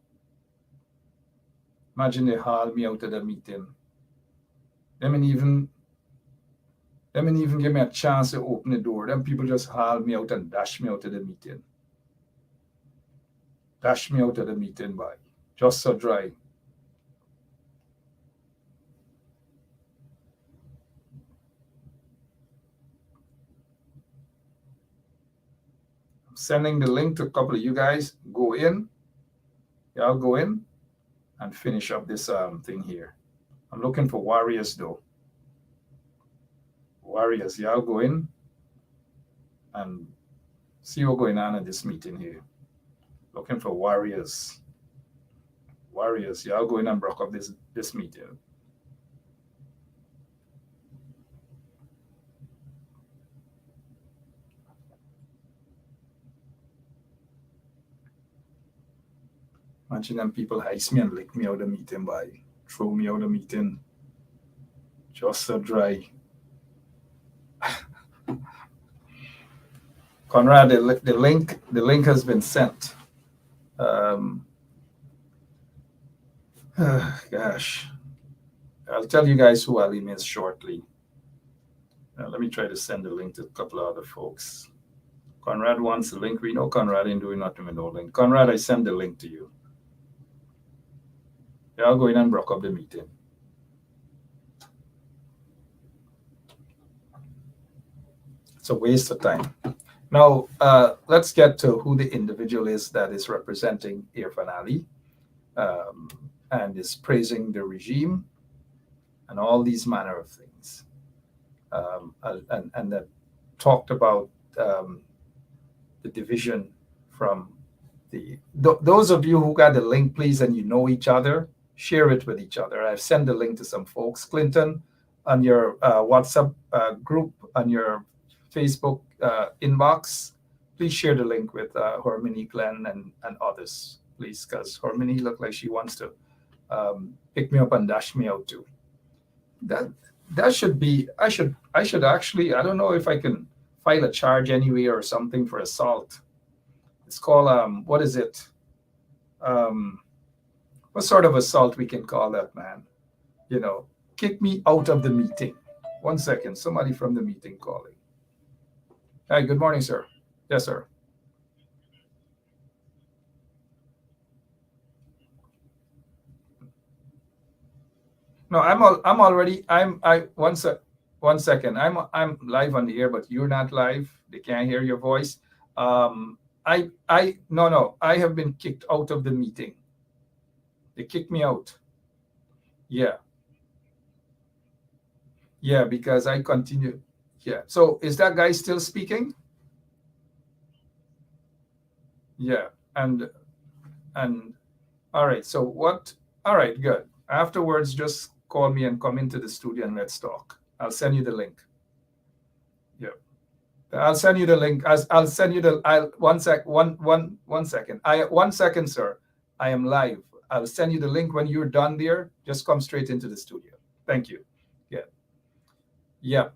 Imagine they haul me out of the meeting. Them ain't even give me a chance to open the door. Them people just haul me out and dash me out of the meeting. Dash me out of the meeting, boy. Just so dry. I'm sending the link to a couple of you guys. Go in. Y'all go in and finish up this thing here. I'm looking for warriors though. Warriors, y'all go in and see what's going on at this meeting here. Looking for warriors. Warriors, y'all go in and broke up this meeting. Imagine them people heist me and lick me out of the meeting by throw me out of the meeting. Just so dry. Conrad, the link has been sent. Gosh, I'll tell you guys who Ali is shortly. Let me try to send the link to a couple of other folks. Conrad wants the link. We know Conrad ain't doing nothing with no link. Conrad, I send the link to you. Y'all go in and broke up the meeting. It's a waste of time. Now, let's get to who the individual is that is representing Irfan Ali and is praising the regime and all these manner of things. And that talked about the division from those of you who got the link, please, and you know each other, share it with each other. I've sent the link to some folks. Clinton, on your WhatsApp group, on your Facebook inbox, please share the link with Hormini, Glenn, and others, please, because Hormini looked like she wants to pick me up and dash me out too. That should be, I should actually, I don't know if I can file a charge anyway or something for assault. It's called, what is it? What sort of assault we can call that, man? You know, kick me out of the meeting. 1 second, somebody from the meeting calling. Hi, good morning, sir. Yes, sir. No, one second. I'm live on the air, but you're not live. They can't hear your voice. No, I have been kicked out of the meeting. They kicked me out. Yeah. Yeah, because I continue. Yeah. So is that guy still speaking? Yeah. And all right. So what? All right. Good. Afterwards, just call me and come into the studio and let's talk. I'll send you the link. Yeah. I'll send you the link. I'll send you the. 1 second. 1 second, sir. I am live. I'll send you the link when you're done there. Just come straight into the studio. Thank you. Yeah. Yeah.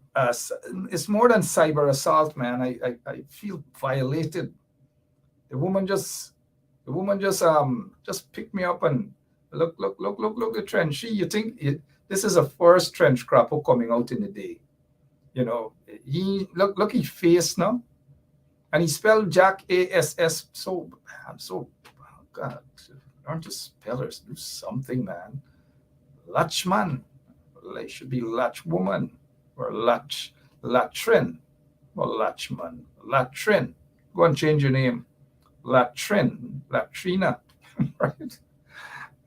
It's more than cyber assault, man. I feel violated. The woman just picked me up and look the trench. You think this is a first trench crapper coming out in the day. You know, he look his face now. And he spelled Jack ASS so oh God, aren't the spellers do something, man? Latchman. Well, it should be Latchwoman or Latrin or Latchman. Latrin. Go and change your name. Latrin, Latrina, right?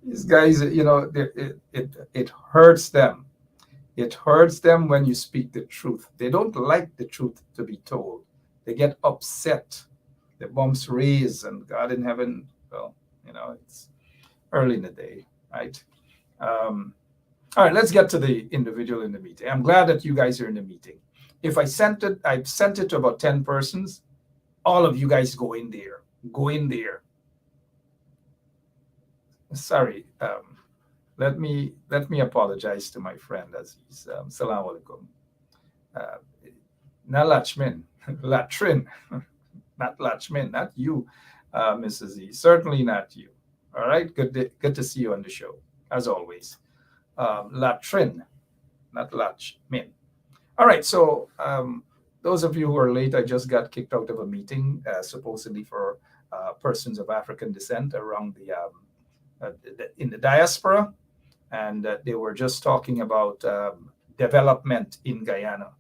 These guys, you know, it hurts them. It hurts them when you speak the truth. They don't like the truth to be told. They get upset. The bumps raise, and God in heaven, well, you know, it's early in the day, right? All right, let's get to the individual in the meeting. I'm glad that you guys are in the meeting. If I've sent it to about 10 persons. All of you guys go in there. Go in there. Sorry. Let me apologize to my friend Aziz. Salam alaikum. Not Lachmin, Latrin, not Lachmin, not you, Mrs. Aziz. Certainly not you. All right. Good to see you on the show, as always. Latrin, not Lachmin. All right. So those of you who are late, I just got kicked out of a meeting, supposedly for persons of African descent around in the diaspora, and they were just talking about development in Guyana.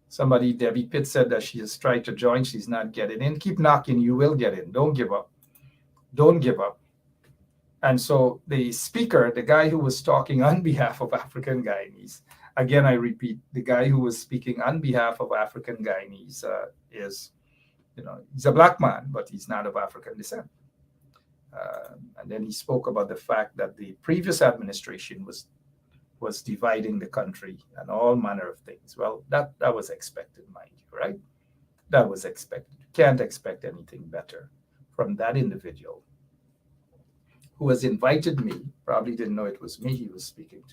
Somebody, Debbie Pitt, said that she has tried to join. She's not getting in. Keep knocking. You will get in. Don't give up. Don't give up. And so the speaker, the guy who was talking on behalf of African Guyanese, again, I repeat, the guy who was speaking on behalf of African Guyanese is, you know, he's a black man, but he's not of African descent. And then he spoke about the fact that the previous administration was dividing the country and all manner of things. Well, that was expected, mind you, right? That was expected. You can't expect anything better from that individual who has invited me, probably didn't know it was me he was speaking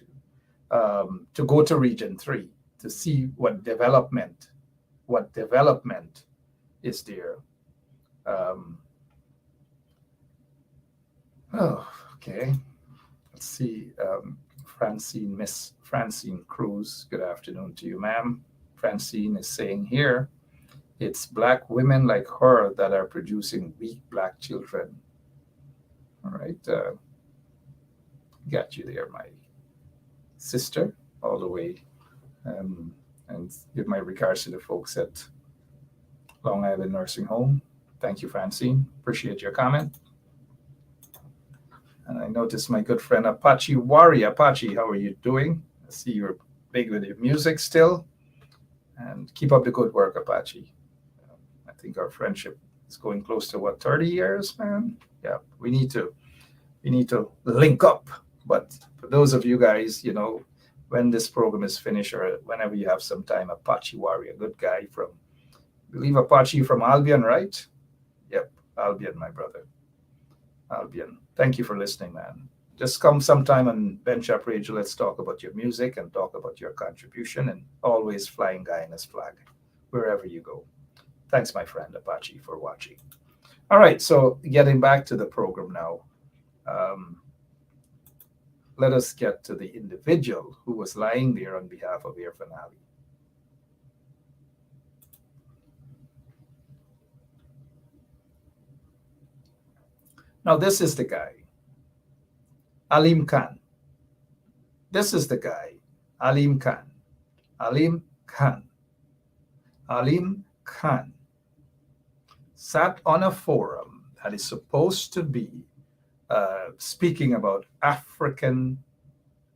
to go to Region 3 to see what development is there. Okay. Let's see. Miss Francine Cruz, good afternoon to you, ma'am. Francine is saying here, it's black women like her that are producing weak black children. All right. Got you there, my sister, all the way. And give my regards to the folks at Long Island Nursing Home. Thank you, Francine. Appreciate your comment. And I noticed my good friend Apache Warrior. Apache, how are you doing? I see you're big with your music still. And keep up the good work, Apache. I think our friendship is going close to 30 years, man? Yeah, we need to link up. But for those of you guys, you know, when this program is finished or whenever you have some time, Apache Warrior, good guy from, I believe Apache from Albion, right? Yep, Albion, my brother. Albion. Thank you for listening, man. Just come sometime on Bench Up Radio. Let's talk about your music and talk about your contribution, and always flying Guyana's flag wherever you go. Thanks, my friend Apache, for watching. All right, so getting back to the program now. Let us get to the individual who was lying there on behalf of Irfan Ali. Now, this is the guy, Alim Khan. This is the guy, Alim Khan. Alim Khan. Alim Khan sat on a forum that is supposed to be speaking about African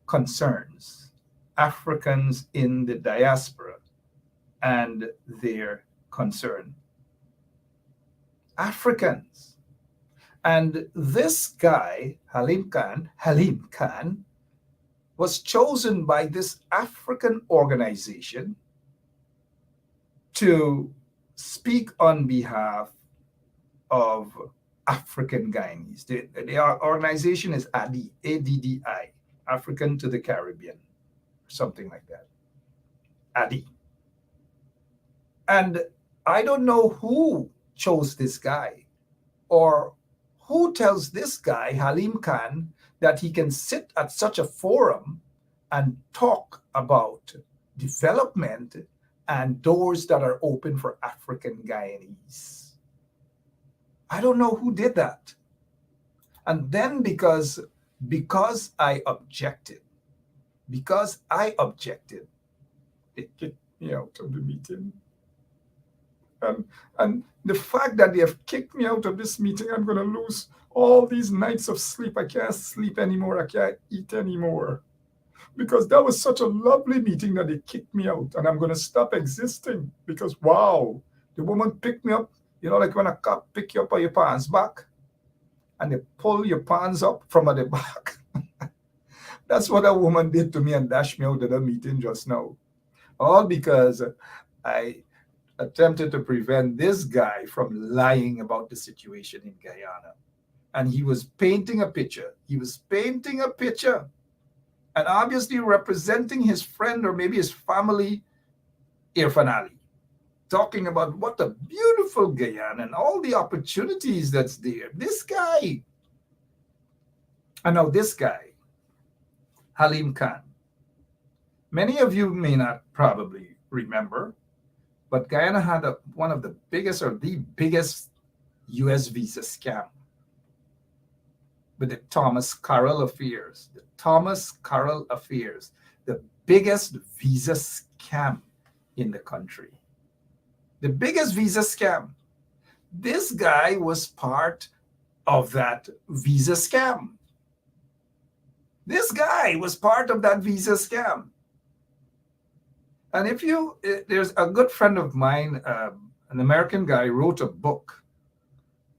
concerns, Africans in the diaspora and their concern. Africans. And this guy, Halim Khan, was chosen by this African organization to speak on behalf of African Guyanese. The organization is ADDI, ADDI, African to the Caribbean, something like that. ADDI. And I don't know who chose this guy or who tells this guy, Halim Khan, that he can sit at such a forum and talk about development and doors that are open for African Guyanese. I don't know who did that. And then because I objected, they kicked me out of the meeting. And the fact that they have kicked me out of this meeting, I'm going to lose all these nights of sleep. I can't sleep anymore. I can't eat anymore. Because that was such a lovely meeting that they kicked me out. And I'm going to stop existing because, wow, the woman picked me up. You know, like when a cop pick you up on your pants back and they pull your pants up from at the back. That's what a woman did to me and dashed me out of the meeting just now. All because I attempted to prevent this guy from lying about the situation in Guyana. And he was painting a picture. And obviously representing his friend or maybe his family, Irfan Ali, talking about what a beautiful Guyana and all the opportunities that's there. This guy. And now this guy, Halim Khan. Many of you may not probably remember, but Guyana had one of the biggest or the biggest U.S. visa scam with the Thomas Carroll affairs. The Thomas Carroll affairs, the biggest visa scam in the country. The biggest visa scam. This guy was part of that visa scam. This guy was part of that visa scam. And there's a good friend of mine, an American guy, wrote a book.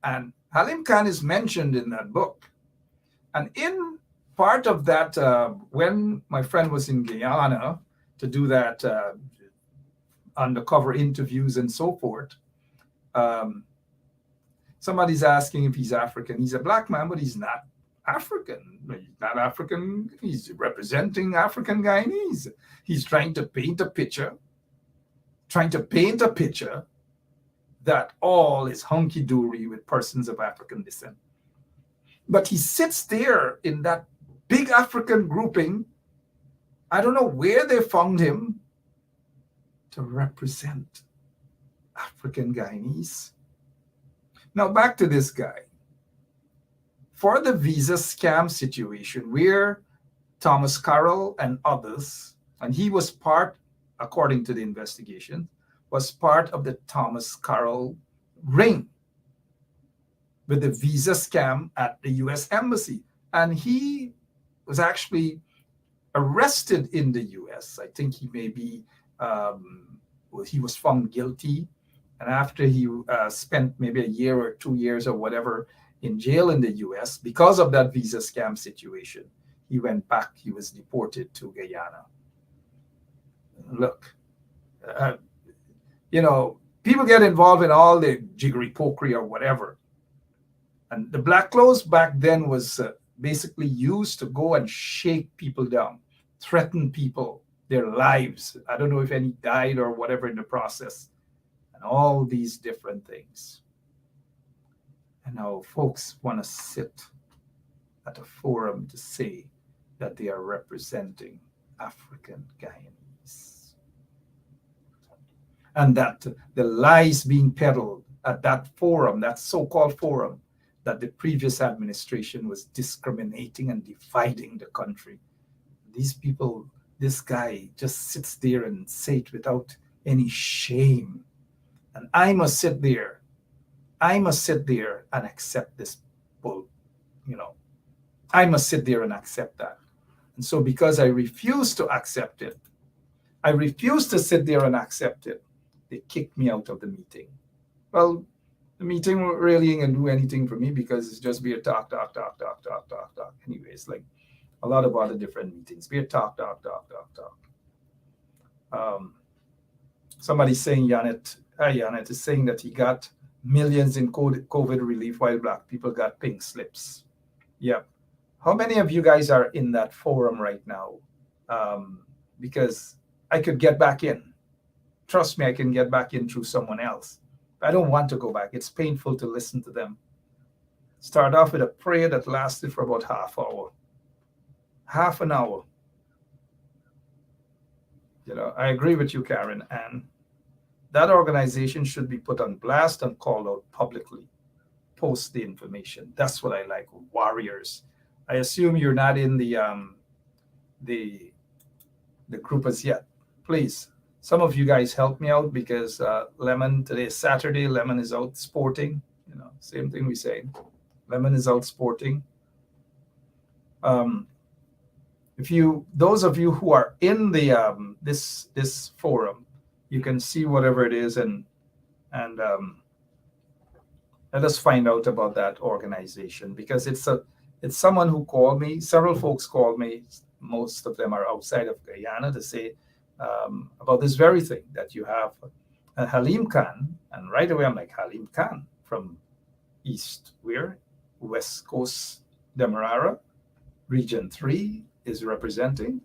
And Halim Khan is mentioned in that book. And in part of that, when my friend was in Guyana to do that undercover interviews and so forth, somebody's asking if he's African. He's a black man, but he's not African. He's not African. He's representing African Guyanese. He's trying to paint a picture that all is hunky-dory with persons of African descent. But he sits there in that big African grouping. I don't know where they found him to represent African Guyanese. Now back to this guy. For the visa scam situation where Thomas Carroll and others, and he was part, according to the investigation, was part of the Thomas Carroll ring with the visa scam at the U.S. Embassy. And he was actually arrested in the U.S. I think he may be, he was found guilty. And after he spent maybe a year or 2 years or whatever in jail in the U.S. because of that visa scam situation, he went back. He was deported to Guyana. Look, people get involved in all the jiggery-pokery or whatever. And the black clothes back then was basically used to go and shake people down, threaten people, their lives. I don't know if any died or whatever in the process, and all these different things. And now folks want to sit at a forum to say that they are representing African Guyanese. And that the lies being peddled at that forum, that so-called forum, that the previous administration was discriminating and dividing the country. These people, this guy just sits there and say it without any shame. And I must sit there and accept this bull, I must sit there and accept that. And so because I refuse to accept it, I refuse to sit there and accept it, they kicked me out of the meeting. Well, the meeting really ain't gonna do anything for me because it's just be a talk. Anyways, like a lot of other different meetings. We talk. Somebody saying Janet is saying that he got millions in COVID relief while Black people got pink slips. Yep. How many of you guys are in that forum right now? Because I could get back in. Trust me, I can get back in through someone else. I don't want to go back. It's painful to listen to them. Start off with a prayer that lasted for about half an hour. I agree with you, Karen, and that organization should be put on blast and called out publicly. Post the information. That's what I like. Warriors. I assume you're not in the group as yet. Please, some of you guys help me out because Lemon, today is Saturday. Lemon is out sporting. Same thing we say. Lemon is out sporting. Those of you who are in the this forum, you can see whatever it is and let us find out about that organization, because it's someone who called me. Several folks called me. Most of them are outside of Guyana to say about this very thing that you have Halim Khan, and right away I'm like, Halim Khan from West Coast Demerara, Region 3 is representing.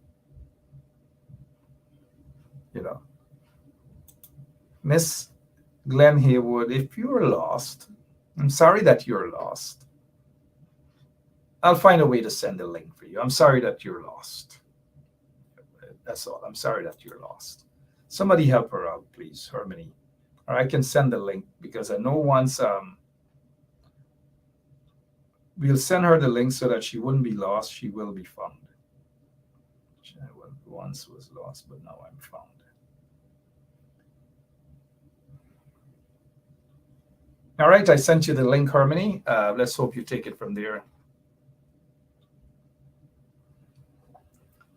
Miss Glenn Haywood, if you're lost, I'm sorry that you're lost. I'll find a way to send a link for you. I'm sorry that you're lost. That's all. I'm sorry that you're lost. Somebody help her out, please, Harmony. Or I can send the link, because I know once we'll send her the link so that she wouldn't be lost. She will be found. She once was lost, but now I'm found. All right, I sent you the link, Harmony. Let's hope you take it from there.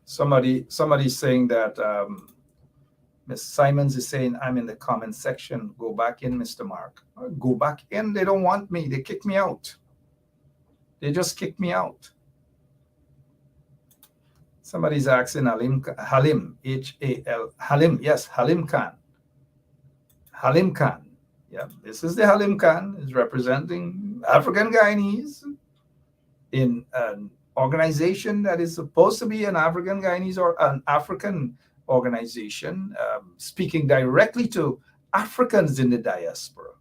Somebody's saying that Miss Simons is saying, I'm in the comment section. Go back in, Mr. Mark. Go back in. They don't want me. They kicked me out. They just kicked me out. Somebody's asking Halim, H-A-L, Halim, yes, Halim Khan. Halim Khan. Yeah, this is the Halim Khan, is representing African Guyanese in an organization that is supposed to be an African Guyanese or an African organization, speaking directly to Africans in the diaspora.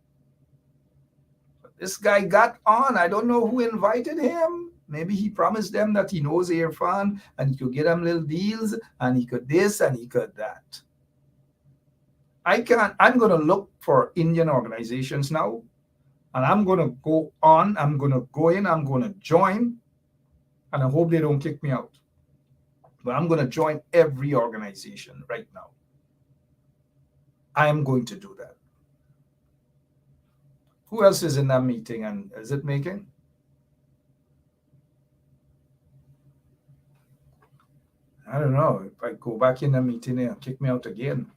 But this guy got on. I don't know who invited him. Maybe he promised them that he knows Irfan and he could get them little deals and he could this and he could that. I'm going to look for Indian organizations now, and I'm going to go on. I'm going to go in. I'm going to join, and I hope they don't kick me out. But I'm going to join every organization right now. I am going to do that. Who else is in that meeting, and is it making? I don't know. If I go back in the meeting and kick me out again.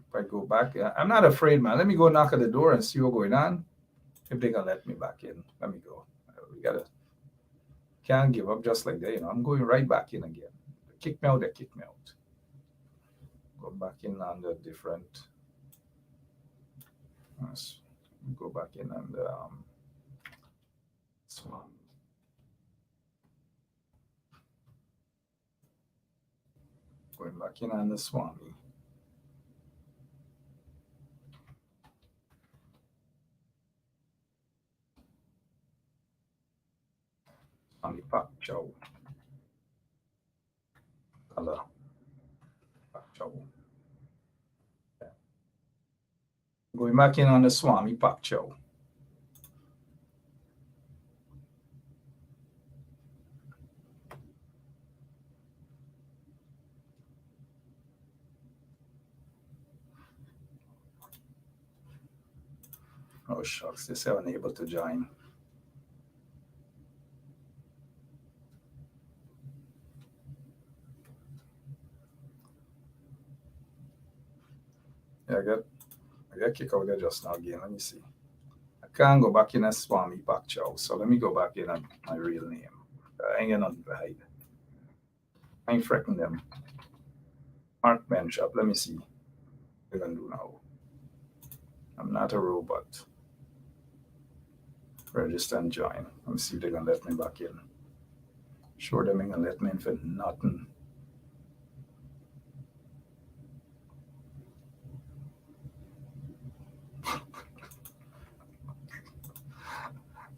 If I go back, I'm not afraid, man. Let me go knock at the door and see what's going on. If they're going to let me back in, let me go. Can't give up just like that. I'm going right back in again. Kick me out, they kick me out. Go back in under different. Let's go back in under Swami. Going back in under Swami. Swami Pak Chow. Hello. Pak Chow. Yeah. Going back in on the Swami Pak Chow. Oh shucks, they say unable to join. Yeah, I got kicked out there just now again. Let me see. I can't go back in as Swami Pakchow. So let me go back in on my real name. I ain't got nothing to hide. I ain't frecking them. Mark Benchop. Let me see what they're gonna do now. I'm not a robot. Register and join. Let me see if they're gonna let me back in. Sure, they ain't gonna let me in for nothing.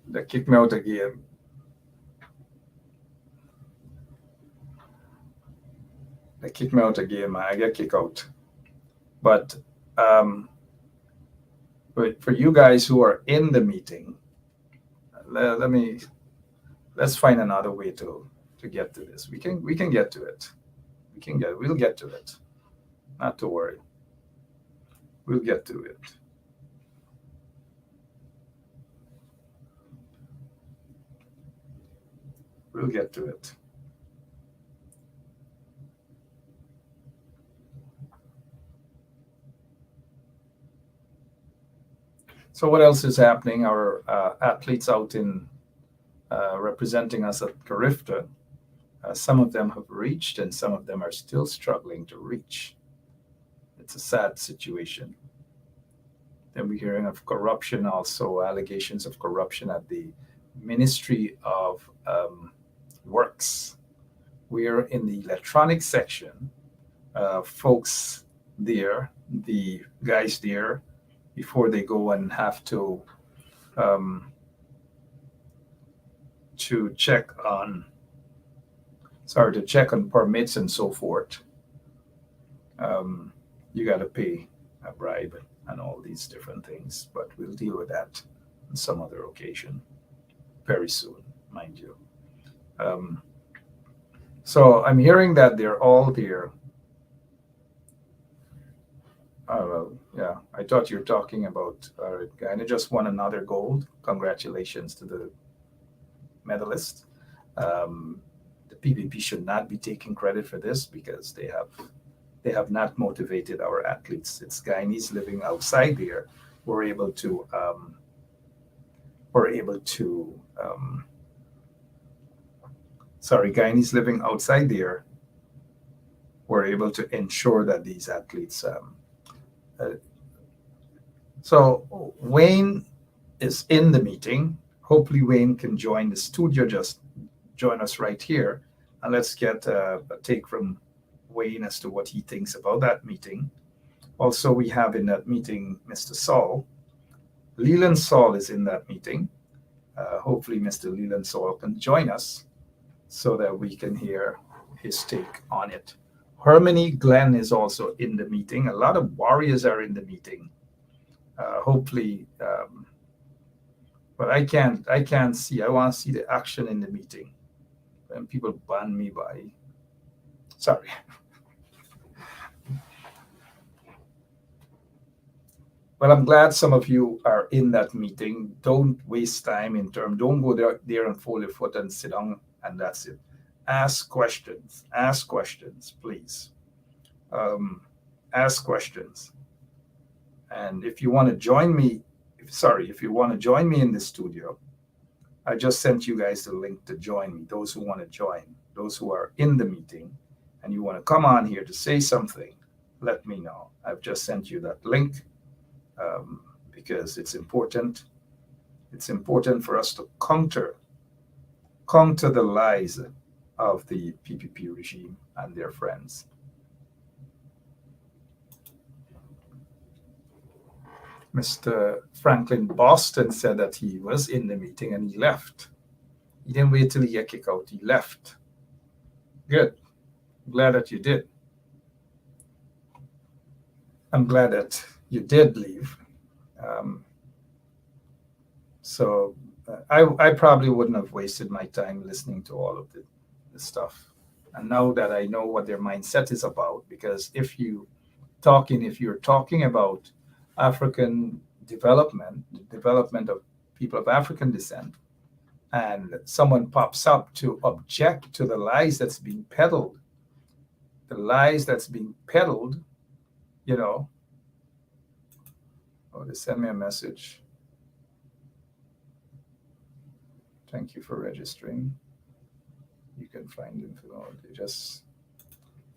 They kick me out again. They kick me out again, man. I get kicked out. But for you guys who are in the meeting, let's find another way to get to this. We can get to it. We'll get to it. Not to worry. We'll get to it. We'll get to it. So what else is happening? Our athletes out in representing us at Carifta, some of them have reached and some of them are still struggling to reach. It's a sad situation. Then we're hearing of corruption also, allegations of corruption at the Ministry of Works. We're in the electronic section. Folks there, the guys there, before they go and have to check on permits and so forth. You got to pay a bribe and all these different things, but we'll deal with that on some other occasion very soon, mind you. So I'm hearing that they're all there. Yeah, I thought you were talking about Guyana just won another gold. Congratulations to the medalist. The PPP should not be taking credit for this because they have not motivated our athletes. It's Guyanese living outside there. Guyanese living outside there were able to ensure that these athletes. So Wayne is in the meeting. Hopefully Wayne can join the studio, just join us right here. And let's get a take from Wayne as to what he thinks about that meeting. Also, we have in that meeting Mr. Saul. Leland Saul is in that meeting. Hopefully Mr. Leland Saul can join us so that we can hear his take on it. Harmony Glenn is also in the meeting. A lot of warriors are in the meeting. Hopefully, but I can't see. I want to see the action in the meeting. And people ban me by. Sorry. Well, I'm glad some of you are in that meeting. Don't waste time don't go there and fold your foot and sit down and that's it. Ask questions, please. Ask questions. And if you want to join me, in the studio, I just sent you guys the link to join me. Those who want to join, those who are in the meeting and you want to come on here to say something, let me know. I've just sent you that link because it's important. It's important for us to counter the lies of the PPP regime and their friends. Mr. Franklin Boston said that he was in the meeting and he left. He didn't wait till he got kicked out. He left. Good. I'm glad that you did. I'm glad that you did leave. I probably wouldn't have wasted my time listening to all of the stuff. And now that I know what their mindset is about, because if you're talking about African development, the development of people of African descent, and someone pops up to object to the lies that's being peddled, oh, they sent me a message. Thank you for registering. You can find them. They just,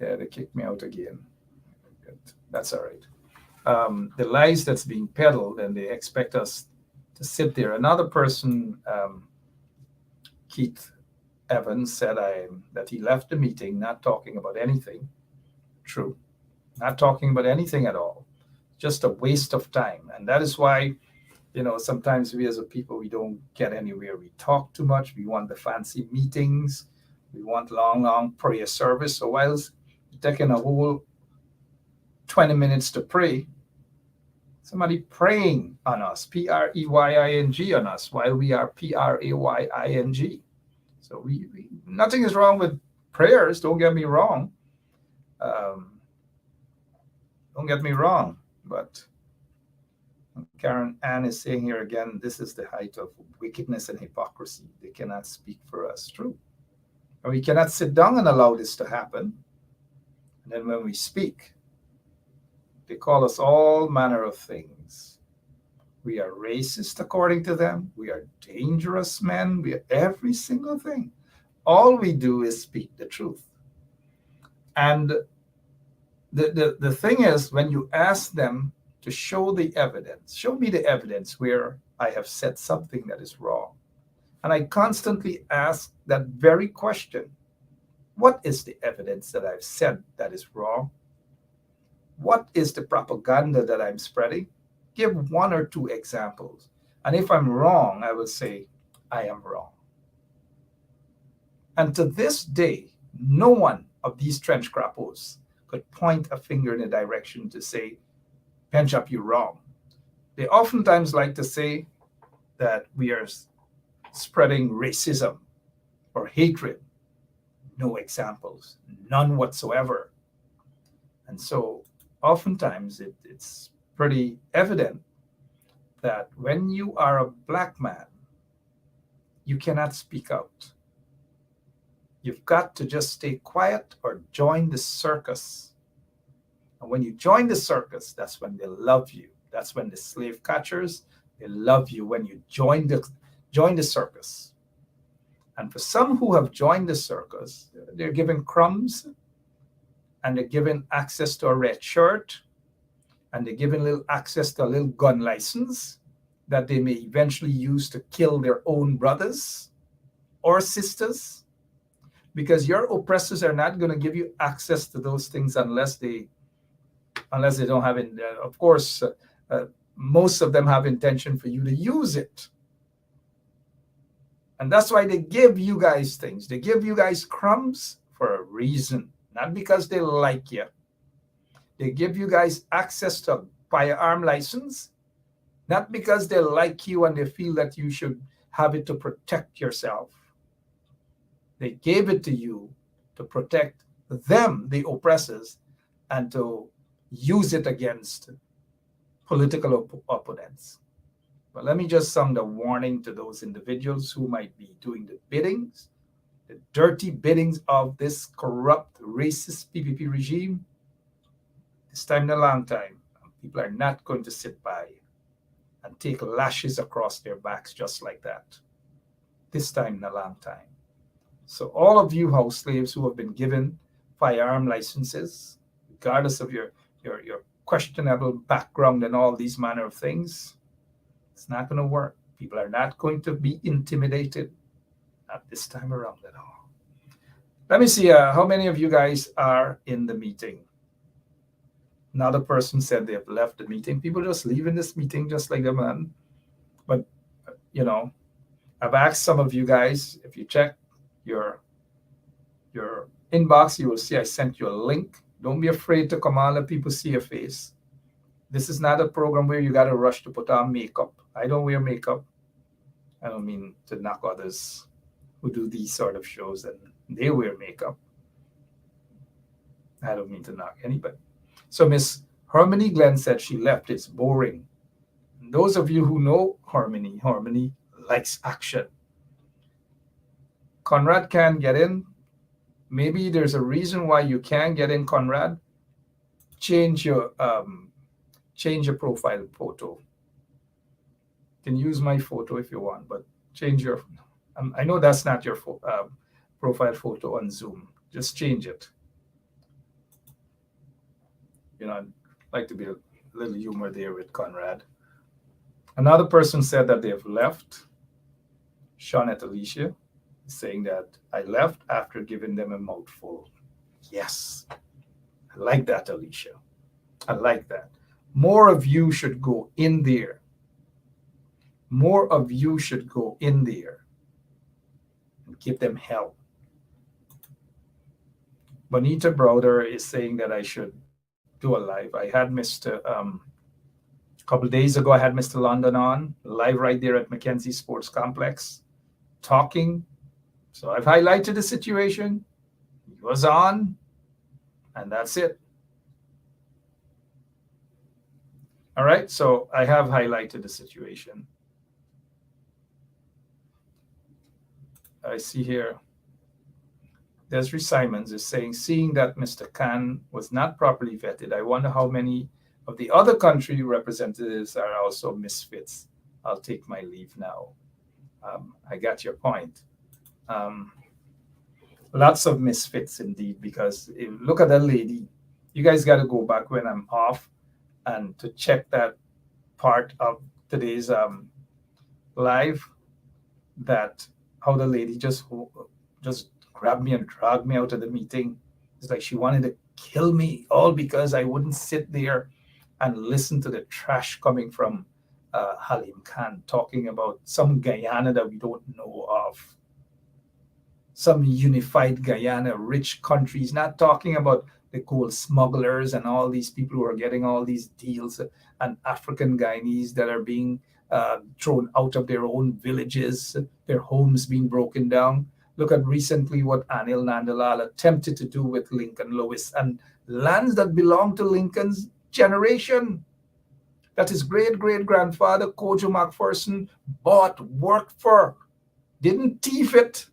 yeah, they kicked me out again. That's all right. The lies that's being peddled, and they expect us to sit there. Another person, Keith Evans, said that he left the meeting not talking about anything. True. Not talking about anything at all. Just a waste of time. And that is why, sometimes we as a people, we don't get anywhere. We talk too much. We want the fancy meetings. We want long prayer service. So whilst taking a whole 20 minutes to pray, somebody praying on us, P-R-E-Y-I-N-G on us, while we are P-R-A-Y-I-N-G. So we nothing is wrong with prayers, don't get me wrong. Don't get me wrong, but Karen Ann is saying here again, this is the height of wickedness and hypocrisy. They cannot speak for us. True. And we cannot sit down and allow this to happen. And then when we speak, they call us all manner of things. We are racist according to them. We are dangerous men. We are every single thing. All we do is speak the truth. And the thing is, when you ask them to show the evidence, show me the evidence where I have said something that is wrong. And I constantly ask that very question. What is the evidence that I've said that is wrong? What is the propaganda that I'm spreading? Give one or two examples. And if I'm wrong, I will say, I am wrong. And to this day, no one of these trench crappos could point a finger in a direction to say, Penchop, you're wrong. They oftentimes like to say that we are spreading racism or hatred. No examples, none whatsoever. And so oftentimes it's pretty evident that when you are a black man, you cannot speak out. You've got to just stay quiet or join the circus. And when you join the circus, that's when they love you. That's when the slave catchers, they love you when you join the circus. And for some who have joined the circus, they're given crumbs, and they're given access to a red shirt, and they're given little access to a little gun license that they may eventually use to kill their own brothers or sisters. Because your oppressors are not going to give you access to those things unless they don't have it. Of course, most of them have intention for you to use it. And that's why they give you guys things. They give you guys crumbs for a reason, not because they like you. They give you guys access to a firearm license, not because they like you and they feel that you should have it to protect yourself. They gave it to you to protect them, the oppressors, and to use it against political opponents. But let me just sound a warning to those individuals who might be doing the biddings, the dirty biddings of this corrupt, racist PPP regime. This time in a long time, people are not going to sit by and take lashes across their backs just like that. This time in a long time. So all of you house slaves who have been given firearm licenses, regardless of your questionable background and all these manner of things, it's not going to work. People are not going to be intimidated at this time around at all. Let me see how many of you guys are in the meeting. Another person said they have left the meeting. People just leaving this meeting just like them, man. But, I've asked some of you guys, if you check your inbox, you will see I sent you a link. Don't be afraid to come on, let people see your face. This is not a program where you got to rush to put on makeup. I don't wear makeup. I don't mean to knock others who do these sort of shows and they wear makeup. I don't mean to knock anybody. So Miss Harmony Glenn said she left. It's boring. And those of you who know Harmony likes action. Conrad can't get in. Maybe there's a reason why you can't get in, Conrad. Change your profile photo. You can use my photo if you want, but change your. I know that's not your profile photo on Zoom. Just change it. You know, I'd like to be a little humor there with Conrad. Another person said that they've left. Shawnette Alicia is saying that I left after giving them a mouthful. Yes, I like that, Alicia. I like that. More of you should go in there. More of you should go in there and give them hell. Bonita Browder is saying that I should do a live. I had Mr. A couple of days ago, I had Mr. London on live right there at Mackenzie Sports Complex talking. So I've highlighted the situation. He was on, and that's it. All right, so I have highlighted the situation. I see here, Desiree Simons is saying, seeing that Mr. Khan was not properly vetted, I wonder how many of the other country representatives are also misfits. I'll take my leave now. I got your point. Lots of misfits indeed, because look at that lady. You guys got to go back when I'm off and to check that part of today's live, that how the lady just grabbed me and dragged me out of the meeting. It's like she wanted to kill me, all because I wouldn't sit there and listen to the trash coming from Halim Khan talking about some Guyana that we don't know of. Some unified Guyana, rich countries, not talking about the gold smugglers and all these people who are getting all these deals, and African Guyanese that are being thrown out of their own villages, their homes being broken down. Look at recently what Anil Nandalal attempted to do with Lincoln Lewis and lands that belong to Lincoln's generation, that his great-great-grandfather, Kojo McPherson, bought, worked for, didn't thief it,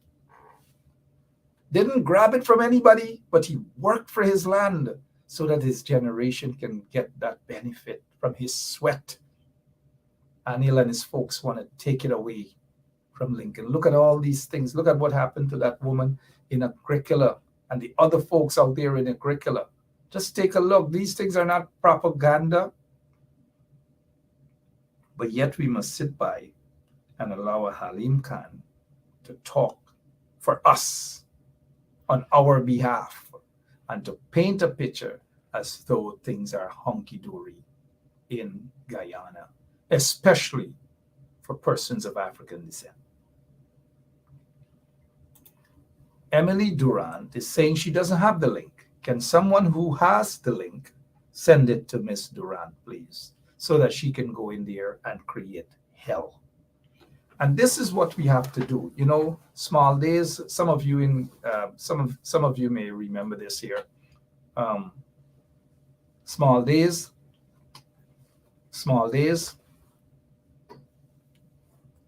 didn't grab it from anybody, but he worked for his land so that his generation can get that benefit from his sweat. Anil and his folks want to take it away from Lincoln. Look at all these things. Look at what happened to that woman in Agricola and the other folks out there in Agricola. Just take a look. These things are not propaganda. But yet we must sit by and allow a Halim Khan to talk for us on our behalf and to paint a picture as though things are hunky-dory in Guyana, especially for persons of African descent. Emily Durant is saying she doesn't have the link. Can someone who has the link send it to Miss Durant, please, so that she can go in there and create hell? And this is what we have to do. You know, Small Days. Some of you some of you may remember this here. Small Days.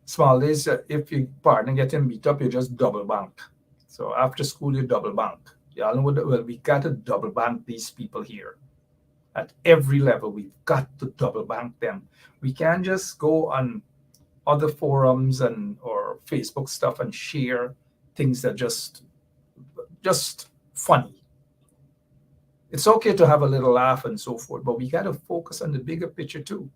If your partner getting beat up, you just double bank. So after school, you double bank. Y'all know what? Well, we got to double bank these people here. At every level, we've got to double bank them. We can't just go on other forums and or Facebook stuff and share things that just funny. It's okay to have a little laugh and so forth, but we got to focus on the bigger picture too.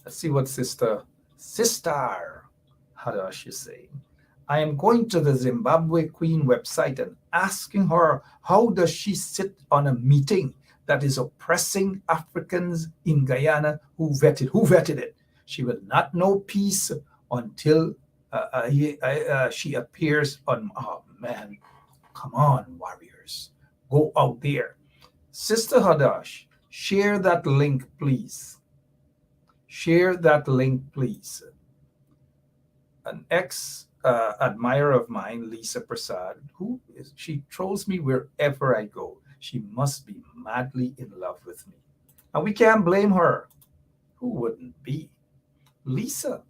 Let's see what Sister Hadash is saying. I am going to the Zimbabwe Queen website and asking her, how does she sit on a meeting that is oppressing Africans in Guyana? Who vetted it? She will not know peace until she appears on. Oh man, come on, warriors, go out there. Sister Hadash, share that link, please. Share that link, please. An ex-admirer of mine, Lisa Prasad, she trolls me wherever I go. She must be madly in love with me. And we can't blame her. Who wouldn't be? Lisa,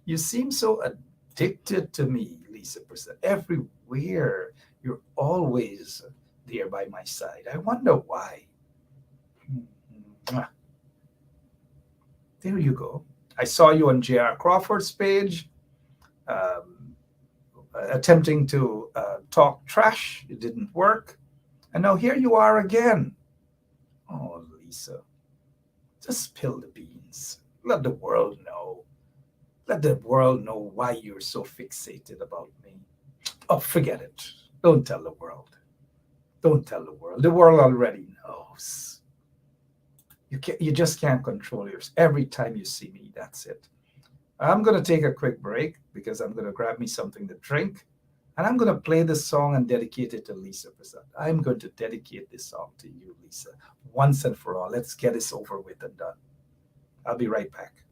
you seem so addicted to me, Lisa Prasad. Everywhere, you're always there by my side. I wonder why. There you go. I saw you on J.R. Crawford's page. attempting to talk trash. It didn't work. And now here you are again. Oh, Lisa, just spill the beans. Let the world know. Let the world know why you're so fixated about me. Oh, forget it. Don't tell the world. Don't tell the world. The world already knows. You just can't control yours. Every time you see me, that's it. I'm going to take a quick break because I'm going to grab me something to drink. And I'm going to play this song and dedicate it to Lisa Prasad. I'm going to dedicate this song to you, Lisa, once and for all. Let's get this over with and done. I'll be right back.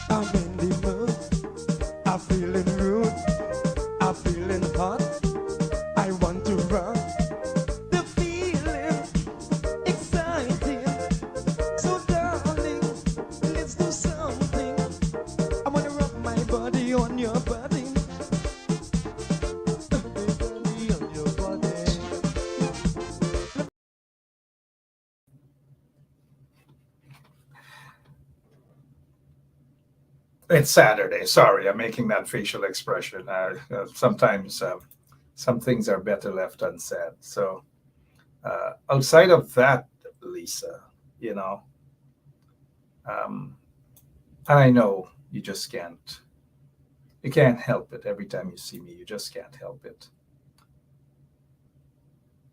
I'm in the mood, I'm feeling rude, I'm feeling hot, I want to run. The feeling exciting, so darling, let's do something. I wanna rub my body on your body, body on your body. It's Saturday. Sorry, I'm making that facial expression. Sometimes some things are better left unsaid. So outside of that, Lisa, you know, and I know you just can't. You can't help it. Every time you see me, you just can't help it.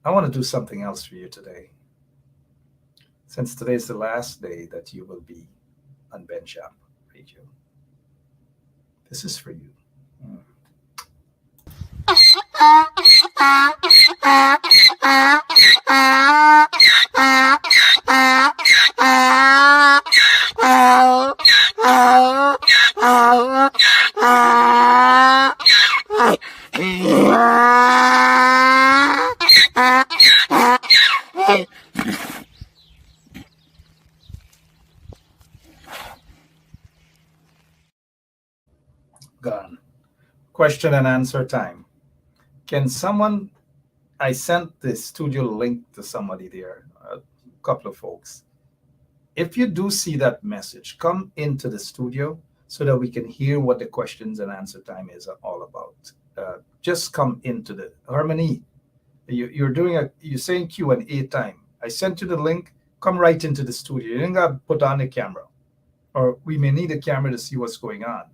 I want to do something else for you today. Since today's the last day that you will be on Benjam Radio. This is for you. Gone. Question and answer time. Can someone, I sent the studio link to somebody there, a couple of folks. If you do see that message, come into the studio so that we can hear what the questions and answer time is all about. Just come into the Harmony. You're saying Q&A time. I sent you the link. Come right into the studio. You ain't got to put on the camera, or we may need a camera to see what's going on.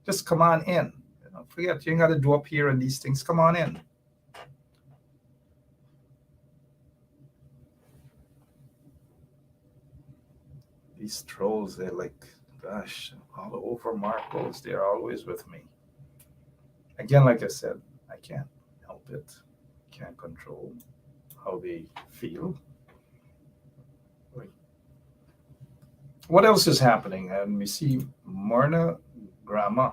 Just come on in. Forget, you ain't got to do up here and these things. Come on in. These trolls, they're like, gosh, all over Marcos. They're always with me. Again, like I said, I can't help it. Can't control how they feel. What else is happening? And we see Morna Grandma.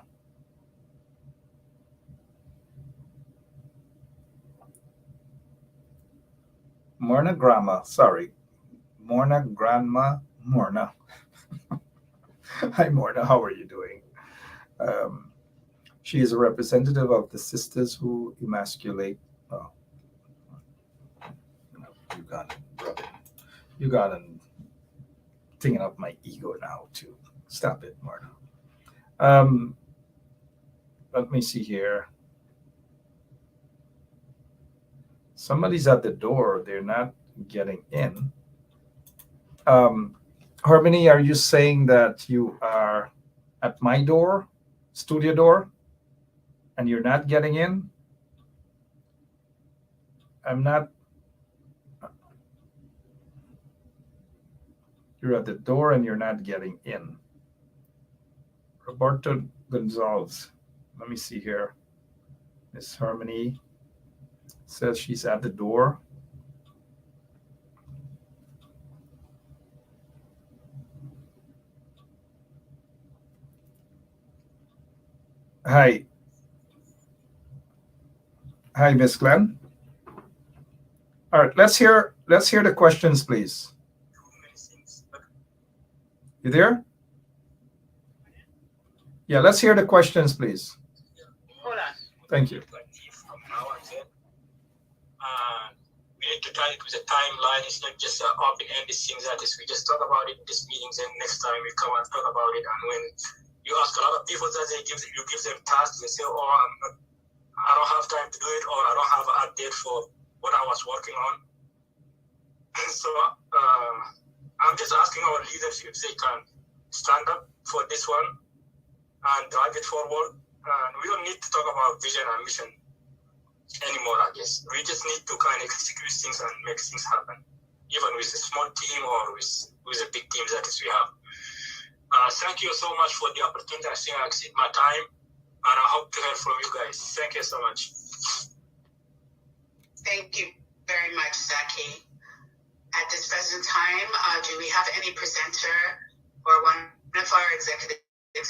Morna Grandma, sorry. Morna Grandma Morna. Hi, Morna. How are you doing? She is a representative of the Sisters Who Emasculate. Oh, you got it, brother. You got it. Thinking up my ego now, too. Stop it, Morna. Let me see here. Somebody's at the door. They're not getting in. Harmony, are you saying that you are at my door, studio door, and you're not getting in? I'm not. You're at the door and you're not getting in. Roberto Gonzalez. Let me see here. Miss Harmony says she's at the door. Hi, Miss Glenn. All right, let's hear the questions, please. You there? Yeah, let's hear the questions, please. Hold on. Thank you. We need to try it with a timeline. It's not just open-ended things that is. We just talk about it in these meetings, and next time we come and talk about it. And when you ask a lot of people that you give them tasks, they say, "Oh, I don't have time to do it," or "I don't have an update for what I was working on." So I'm just asking our leaders if they can stand up for this one and drive it forward. And we don't need to talk about vision and mission anymore, I guess. We just need to kind of execute things and make things happen, even with a small team or with a big team that is we have. Thank you so much for the opportunity. I think I exceed my time, and I hope to hear from you guys. Thank you so much. Thank you very much, Zaki. At this present time, do we have any presenter or one of our executives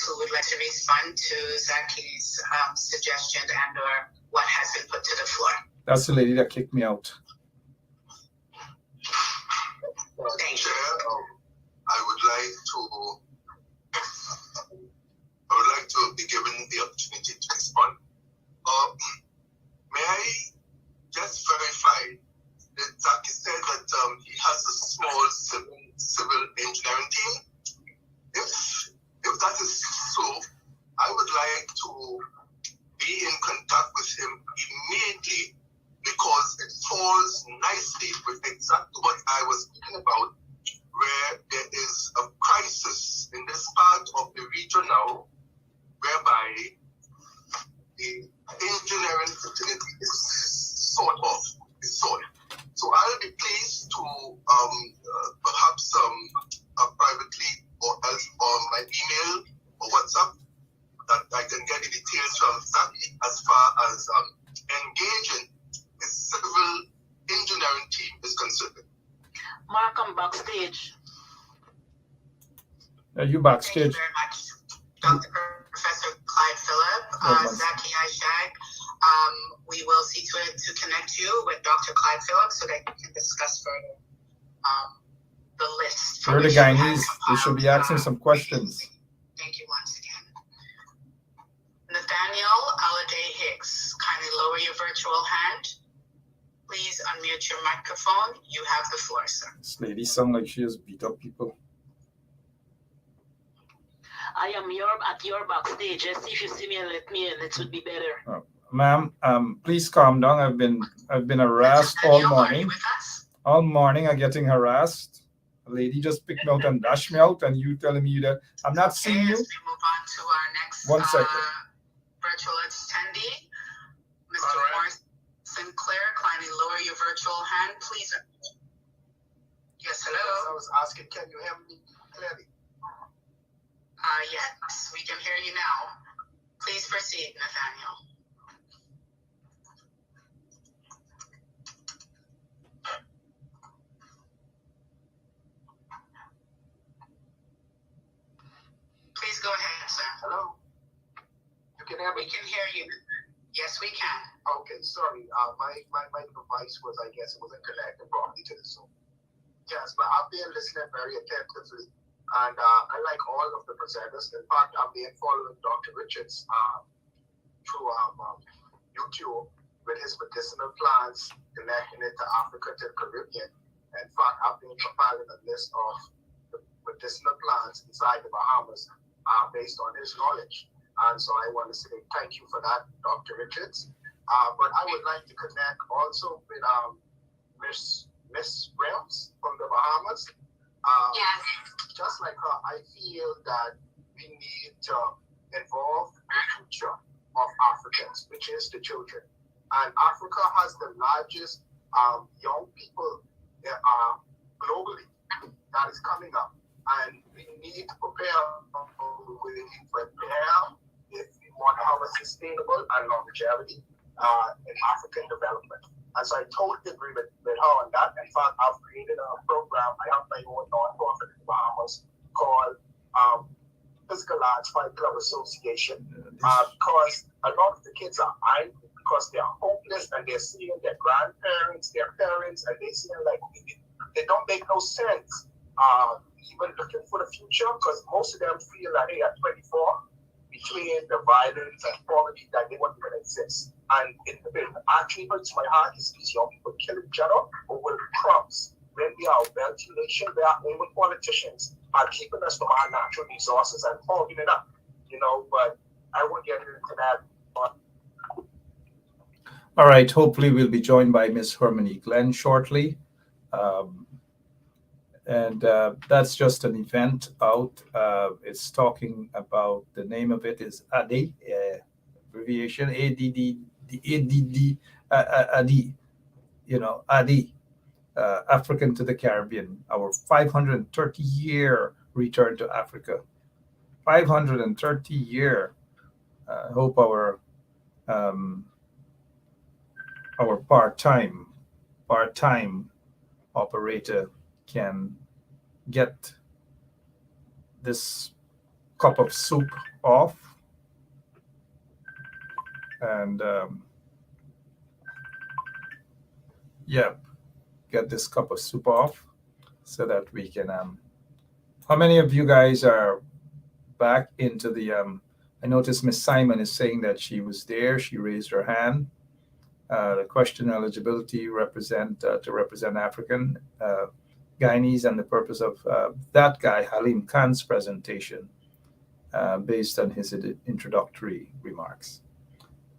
who would like to respond to Zaki's suggestion and or what has been put to the floor? That's the lady that kicked me out. Thank you. I would like to be given the opportunity to respond. May I just verify that Zaki said that he has a small civil engineering team? If that is so, I would like to be in contact with him immediately, because it falls nicely with exactly what I was thinking about, where there is a crisis in this part of the region now, whereby the engineering facility is sold. So I'll be pleased to perhaps privately or else on my email or WhatsApp that I can get the details from Zaki as far as engaging the civil engineering team is concerned. Markham backstage. You backstage. Thank you very much, Dr. Professor Clyde Phillip. Zaki Aishag, we will see to it to connect you with Dr. Clyde Phillip so that you can discuss further the list. We're the Guyanese. They should be asking some questions. Thank you once again. Nathaniel Aladay Hicks, kindly lower your virtual hand. Please unmute your microphone. You have the floor, sir. This lady sounds like she has beat up people. I am at your backstage. Just if you see me and let me in, it would be better. Ma'am, please calm down. I've been harassed all morning. All morning I'm getting harassed. A lady just picked me out and dashed me out, and you telling me that I'm not seeing you. As we move on to our next One second. virtual attendee, Mr. Morris Sinclair, kindly lower your virtual hand, please. Yes, hello. I was asking, can you hear me clearly? Yes, we can hear you now. Please proceed, Nathaniel. Please go ahead, sir. Hello? You can hear me? We can hear you. Yes, we can. Okay, sorry. My device was, I guess, it wasn't connected properly to the Zoom. Yes, but I've been listening very attentively, and I like all of the presenters. In fact, I've been following Dr. Richards through YouTube with his medicinal plants, connecting it to Africa, to the Caribbean. In fact, I've been compiling a list of the medicinal plants inside the Bahamas based on his knowledge. And so I want to say thank you for that, Dr. Richards. But I would like to connect also with Miss Rems from the Bahamas. Yes. Just like her, I feel that we need to involve the future of Africans, which is the children. And Africa has the largest young people globally that is coming up. And we need to prepare if we want to have a sustainable and longevity in African development. And so I totally agree with her on that. In fact, I've created a program. I have my own nonprofit in the Bahamas called Physical Arts Fight Club Association, because a lot of the kids are angry because they are hopeless and they're seeing their grandparents, their parents, and they seeing like they don't make no sense. Even looking for the future, because most of them feel like, hey, at 24, between the violence and poverty, that they won't even exist. And it actually hurts my heart to see these young people kill each other over crumbs. When we are a wealthy nation, where our own politicians are keeping us from our natural resources and holding it up, but I won't get into that. All right, hopefully we'll be joined by Ms. Harmony Glenn shortly. And that's just an event out. It's talking about, the name of it is ADDI, abbreviation ADDI, ADDI, ADDI, African to the Caribbean, our 530-year return to Africa. 530-year. I hope our part-time operator can get this cup of soup off and get this cup of soup off so that we can how many of you guys are back into the I noticed Miss Simon is saying that she was there. She raised her hand. The question eligibility to represent African Guyanese, and the purpose of that guy Halim Khan's presentation based on his introductory remarks.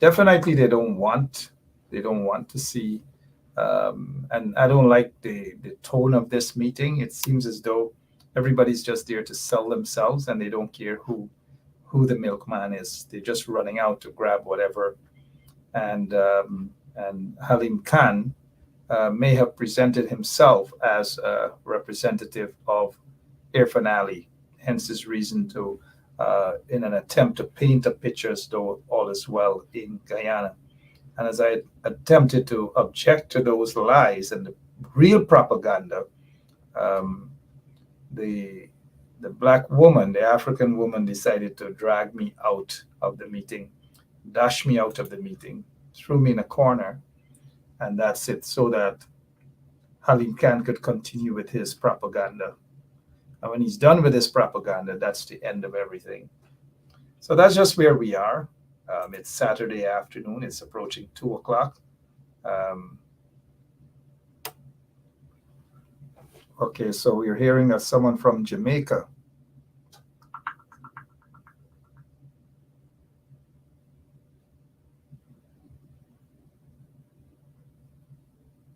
Definitely they don't want to see and I don't like the tone of this meeting. It seems as though everybody's just there to sell themselves and they don't care who the milkman is. They're just running out to grab whatever. And Halim Khan may have presented himself as a representative of Irfan Ali, hence his reason to, in an attempt to paint a picture as though all is well in Guyana. And as I attempted to object to those lies and the real propaganda, the black woman, the African woman, decided to drag me out of the meeting, dash me out of the meeting, threw me in a corner, and that's it, so that Halim Khan could continue with his propaganda. And when he's done with his propaganda, that's the end of everything. So that's just where we are. It's Saturday afternoon. It's approaching 2 o'clock. Okay, so we're hearing that someone from Jamaica.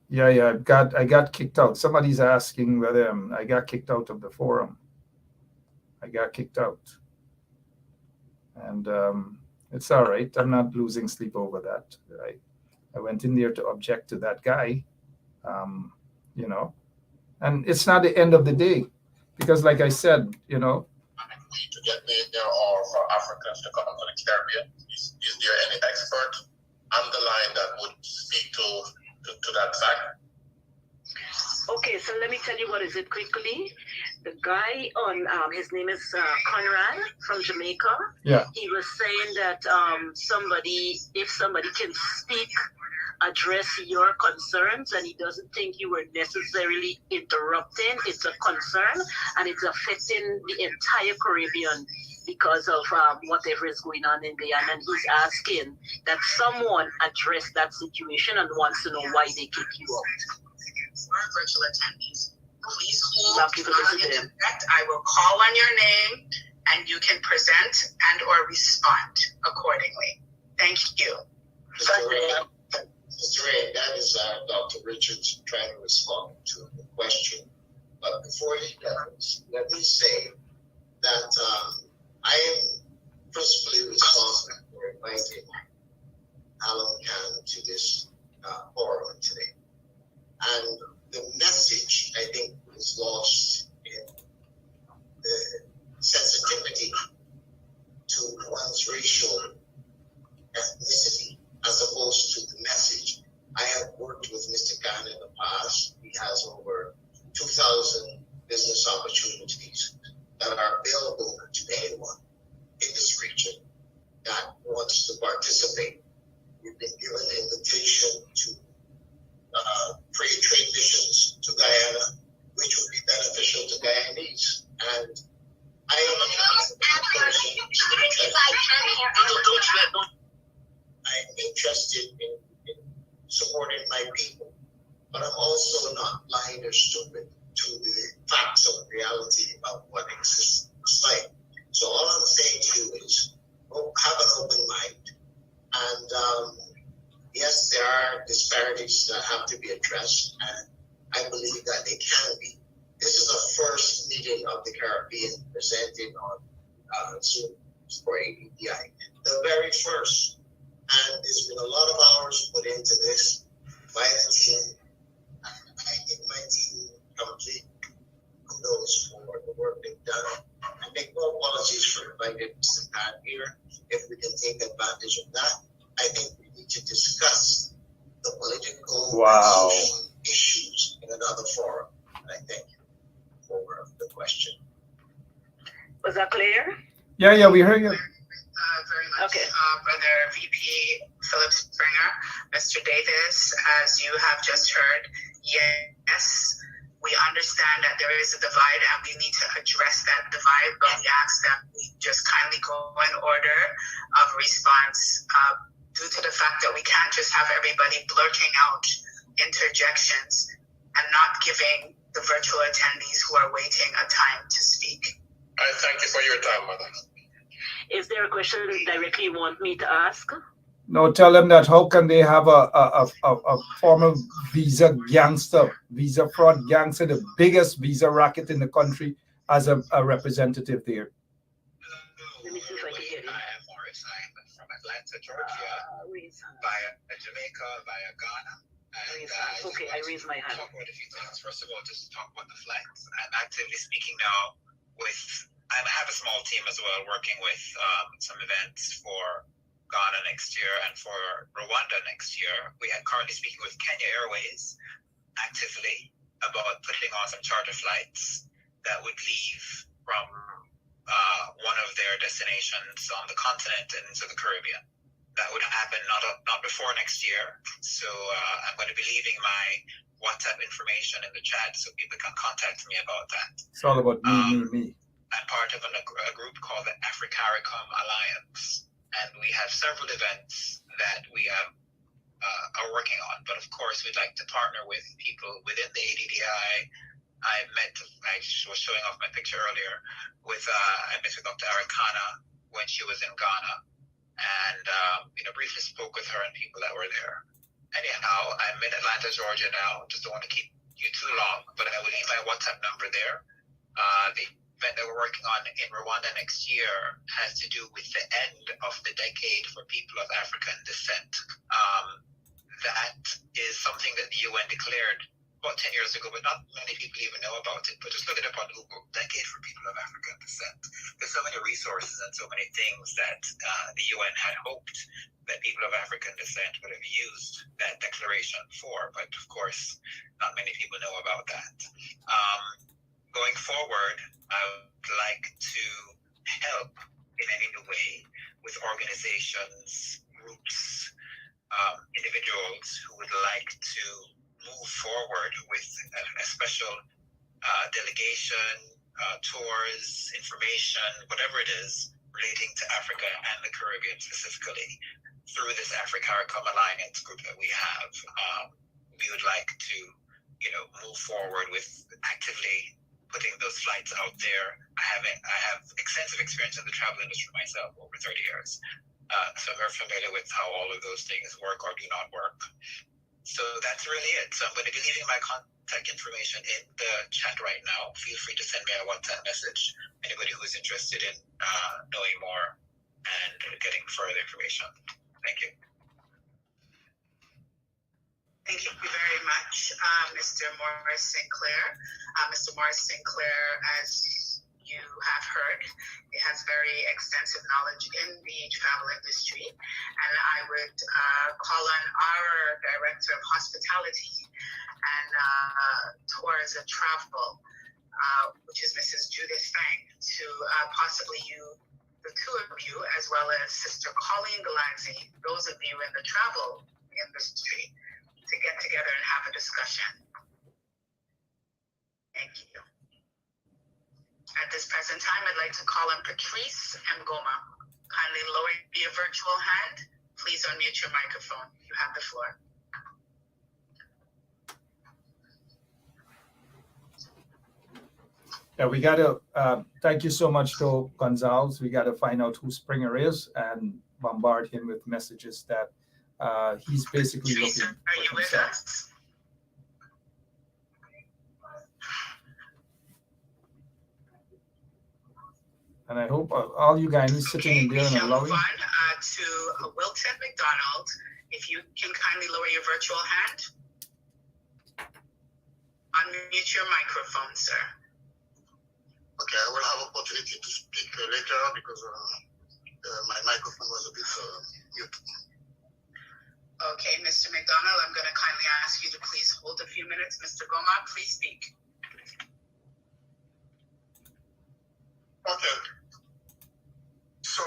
Yeah, I got kicked out. Somebody's asking whether I got kicked out of the forum. I got kicked out. And it's all right. I'm not losing sleep over that. I went in there to object to that guy, and it's not the end of the day, because like I said, to get me there or for Africans to come to the Caribbean, is there any expert on the line that would speak to that fact? Okay, so let me tell you what is it quickly. The guy on his name is Conrad from Jamaica. Yeah. He was saying that if somebody can speak, address your concerns, and he doesn't think you were necessarily interrupting. It's a concern, and it's affecting the entire Caribbean because of whatever is going on in Guyana. And he's asking that someone address that situation and wants to know why they kick you out. For our virtual attendees, please hold. I will call on your name, and you can present and or respond accordingly. Thank you. Mr. Ray, that is Dr. Richards trying to respond to the question. But before he does, let me say that I am principally responsible for inviting Halim Khan to this forum today. And the message, I think, was lost in the sensitivity to one's racial ethnicity as opposed to the message. I have worked with Mr. Khan in the past. He has over 2,000 business opportunities that are available to anyone in this region that wants to participate. We've been given I'm interested in supporting my people, but I'm also not blind or stupid to the facts of reality about what exists in society. So all I'm saying to you is have an open mind. And yes, there are disparities that have to be addressed, and I believe that they can be. This is the first meeting of the Caribbean presenting on Zoom for ADDI. The very first. And there's been a lot of hours put into this by the team. And I think my team complete kudos for the work they've done. I make no apologies for inviting Mr. Pat here. If we can take advantage of that, I think we need to discuss the political and social issues in another forum. And I thank you for the question. Was that clear? Yeah, we heard you. Very much, Okay. Brother VP Philip Springer. Mr. Davis, as you have just heard, yes, we understand that there is a divide and we need to address that divide, but we ask that we just kindly go in order of response due to the fact that we can't just have everybody blurting out interjections and not giving the virtual attendees who are waiting a time to speak. I thank you for your time, Mother. Is there a question directly you want me to ask? No, tell them that how can they have a former visa fraud gangster, the biggest visa racket in the country, as a representative there? Let me see if I can hear you. I am Morris. I'm from Atlanta, Georgia, via Jamaica, via Ghana. And I raised my hand. Talk about a few things. First of all, just talk about the flights. I'm actively speaking now I have a small team as well, working with some events for Ghana next year and for Rwanda next year. We are currently speaking with Kenya Airways actively about putting on some charter flights that would leave from one of their destinations on the continent and into the Caribbean. That would happen not before next year. So I'm going to be leaving my WhatsApp information in the chat so people can contact me about that. It's all about me. I'm part of a group called the ADDI-Africa Alliance, and we have several events that we are working on. But of course, we'd like to partner with people within the ADDI. I was showing off my picture earlier I met with Dr. Arikana when she was in Ghana, and briefly spoke with her and people that were there. Anyhow, I'm in Atlanta, Georgia now. Just don't want to keep you too long, but I will leave my WhatsApp number there. The event that we're working on in Rwanda next year has to do with the end of the decade for people of African descent. That is something that the UN declared about 10 years ago, but not many people even know about it. But just look it up on Google, Decade for People of African Descent. There's so many resources and so many things that the UN had hoped that people of African descent would have used that declaration for, but of course, not many people know about that. Going forward, I would like to help in any way with organizations, groups, individuals who would like to move forward with a special delegation, tours, information, whatever it is relating to Africa and the Caribbean specifically through this ADDI-Africa Alliance group that we have. We would like to, move forward with actively putting those flights out there. I have extensive experience in the travel industry myself, over 30 years. So I'm very familiar with how all of those things work or do not work. So that's really it. So I'm going to be leaving my contact information in the chat right now. Feel free to send me a WhatsApp message. Anybody who's interested in knowing more and getting further information. Thank you. Thank you very much, Mr. Morris Sinclair. Mr. Morris Sinclair, as you have heard, he has very extensive knowledge in the travel industry. And I would call on our Director of Hospitality and Tours and Travel, which is Mrs. Judith Fang, to possibly the two of you, as well as Sister Colleen Galanzi, those of you in the travel industry, to get together and have a discussion. Thank you. At this present time, I'd like to call on Patrice Mgoma. Kindly lower your virtual hand please unmute your microphone. You have the floor. Yeah, we got to, thank you so much to Gonzalez. We got to find out who Springer is and bombard him with messages that he's basically Teresa, looking are you for with himself. us? And I hope all you guys sitting in We there and shall move allowing. on to Wilton McDonald. If you can kindly lower your virtual hand. Unmute your microphone, sir. Okay, I will have opportunity to speak later because my microphone was a bit mute. Okay, Mr. McDonald, I'm going to kindly ask you to please hold a few minutes. Mr. Goma, please speak. Okay. So,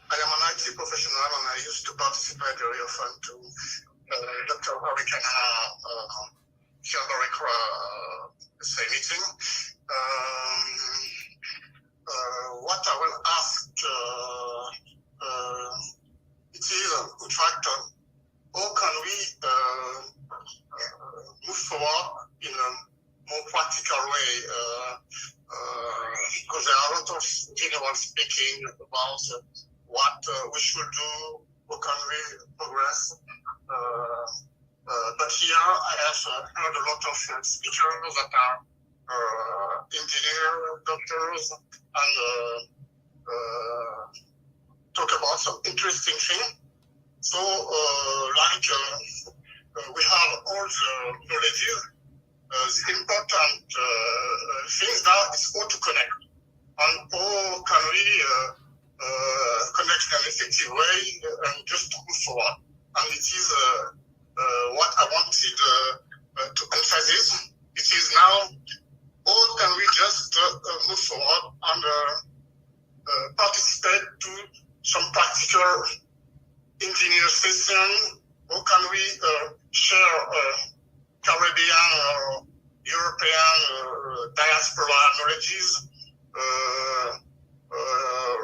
I am an IT professional and I used to participate very often to Dr. Hurricane say meeting. What I will ask it is contractor, how can we move forward in a more practical way? Because there are a lot of general speaking about what we should do, how can we progress. But here I have heard a lot of speakers that are engineers, doctors, and talk about some interesting things. So, we have all the knowledge. The important things now is how to connect, and how can we connect in an effective way and just move forward. And it is what I wanted to emphasize. It is now how can we just move forward and participate to some practical engineer session. How can we share Caribbean or European diaspora knowledges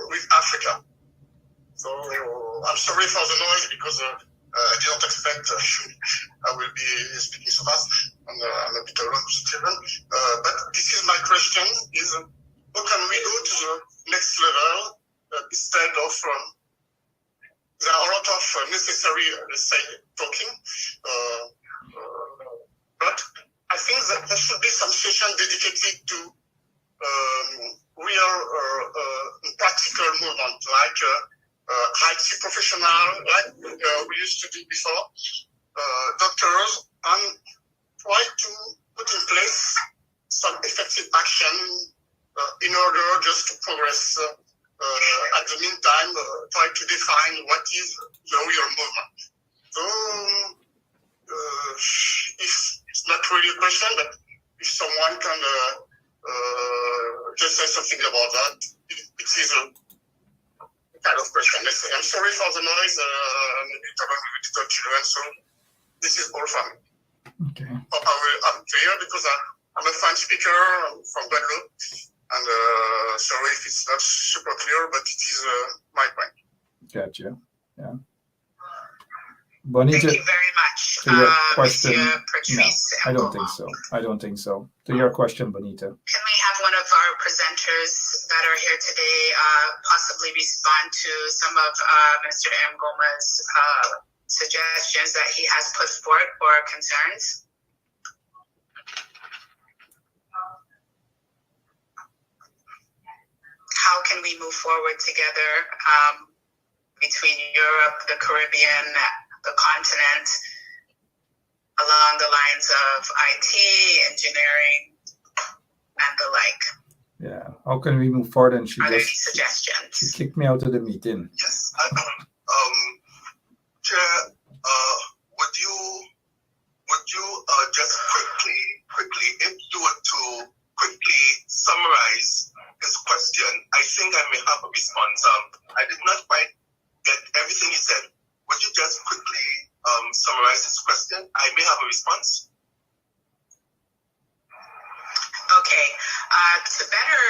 with Africa? So I'm sorry for the noise because I didn't expect I will be speaking so fast, and I'm a bit alone with children. But this is my question: is how can we go to the next level instead of there are a lot of necessary, let's say, talking, but I think that there should be some session dedicated to real practical movement, like IT professional, like we used to do before, doctors, and try to put in place some effective action in order just to progress. At the meantime, try to define what is the real movement. So, if it's not really a question, but if someone can just say something about that, it is a kind of question. I'm sorry for the noise, maybe talking with little children, so this is all for me. Okay. I'm clear because I'm a French speaker from Guadeloupe. And sorry if it's not super clear, but it is my point. Gotcha. Yeah. Bonita, Thank you very much. to your question, no, I don't think so. I don't think so. To your question, Bonita. Can we have one of our presenters that are here today possibly respond to some of Mr. Ngoma's suggestions that he has put forth or concerns? How can we move forward together between Europe, the Caribbean, the continent, along the lines of IT, engineering, and the like? Yeah. How can we move forward? And Are there any suggestions? she kicked me out of the meeting. Yes. Chair, would you just quickly, if you were to quickly summarize his question, I think I may have a response. I did not quite get everything he said. Would you just quickly summarize his question? I may have a response. Okay. To better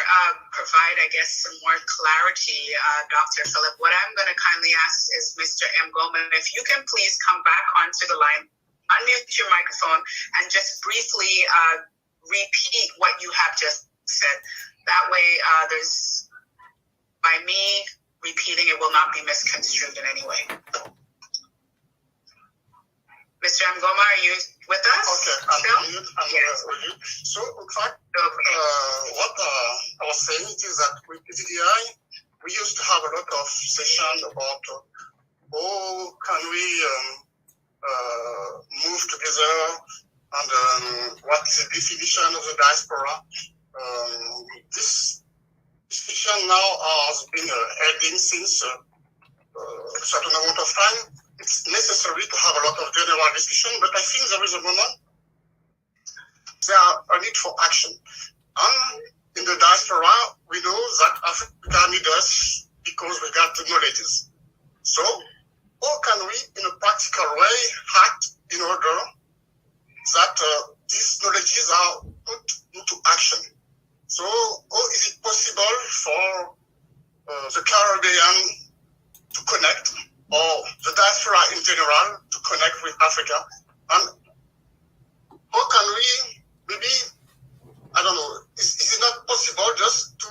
provide, I guess, some more clarity, Dr. Philip, what I'm going to kindly ask is Mr. M. Goldman, if you can please come back onto the line, unmute your microphone, and just briefly repeat what you have just said. That way, by me repeating it will not be misconstrued in any way. Mr. Mgoma, are you with us? Okay, I'm with you. So, in fact, what I was saying is that with ADDI, we used to have a lot of sessions about how can we move together and what is the definition of the diaspora. This discussion now has been heading since a certain amount of time. It's necessary to have a lot of general discussion, but I think there is a moment there a need for action. And in the diaspora, we know that Africa needs us because we got the knowledges. So how can we, in a practical way, act in order that these knowledges are put into action? So how is it possible for the Caribbean to connect, or the diaspora in general to connect with Africa? And how can we, maybe, I don't know, is it not possible just to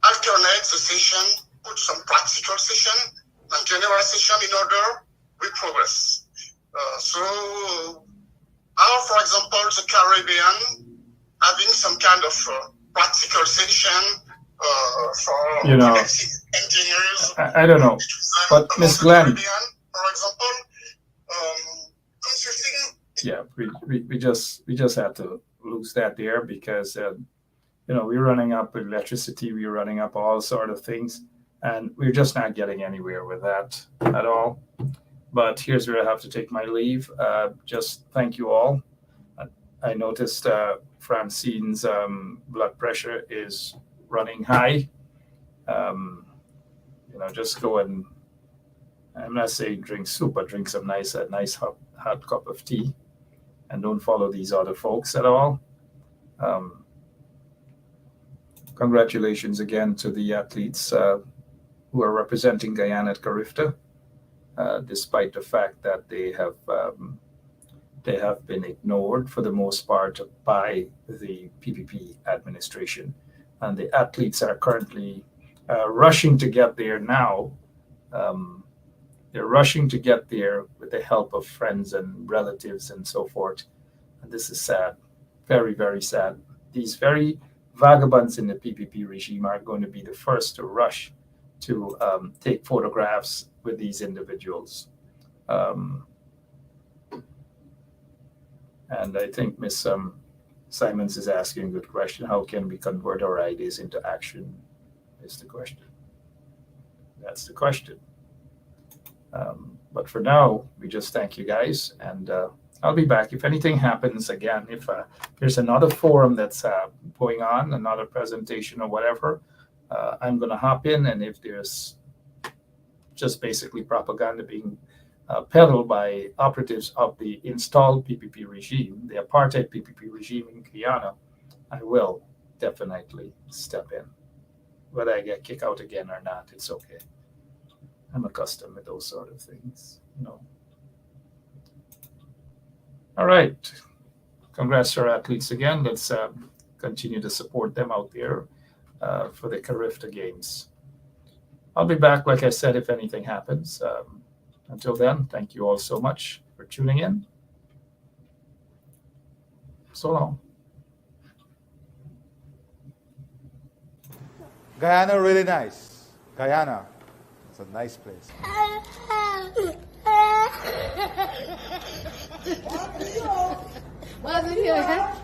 alternate the session, put some practical session and general session in order we progress? So, how, for example, the Caribbean having some kind of practical session for engineers. I don't know, but Ms. Glenn. For example, yeah, we just had to lose that there because we're running up with electricity, we're running up all sort of things, and we're just not getting anywhere with that at all. But here's where I have to take my leave. Just thank you all. I noticed Francine's blood pressure is running high. Just go and, I'm not saying drink soup, but drink some nice hot cup of tea, and don't follow these other folks at all. Congratulations again to the athletes who are representing Guyana at Carifta, despite the fact that they have been ignored for the most part by the PPP administration. And the athletes are currently rushing to get there now. They're rushing to get there with the help of friends and relatives and so forth. And this is sad, very, very sad. These very vagabonds in the PPP regime are going to be the first to rush to take photographs with these individuals. And I think Ms. Simons is asking a good question. How can we convert our ideas into action is the question. That's the question. But for now, we just thank you guys, and I'll be back. If anything happens again, if there's another forum that's going on, another presentation or whatever, I'm going to hop in, and if there's just basically propaganda being peddled by operatives of the installed PPP regime, the apartheid PPP regime in Guyana, I will definitely step in. Whether I get kicked out again or not, it's okay. I'm accustomed to those sort of things, All right. Congrats to our athletes again. Let's continue to support them out there for the Carifta Games. I'll be back, like I said, if anything happens. Until then, thank you all so much for tuning in. So long. Guyana, really nice. Guyana, it's a nice place.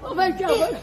Oh my God.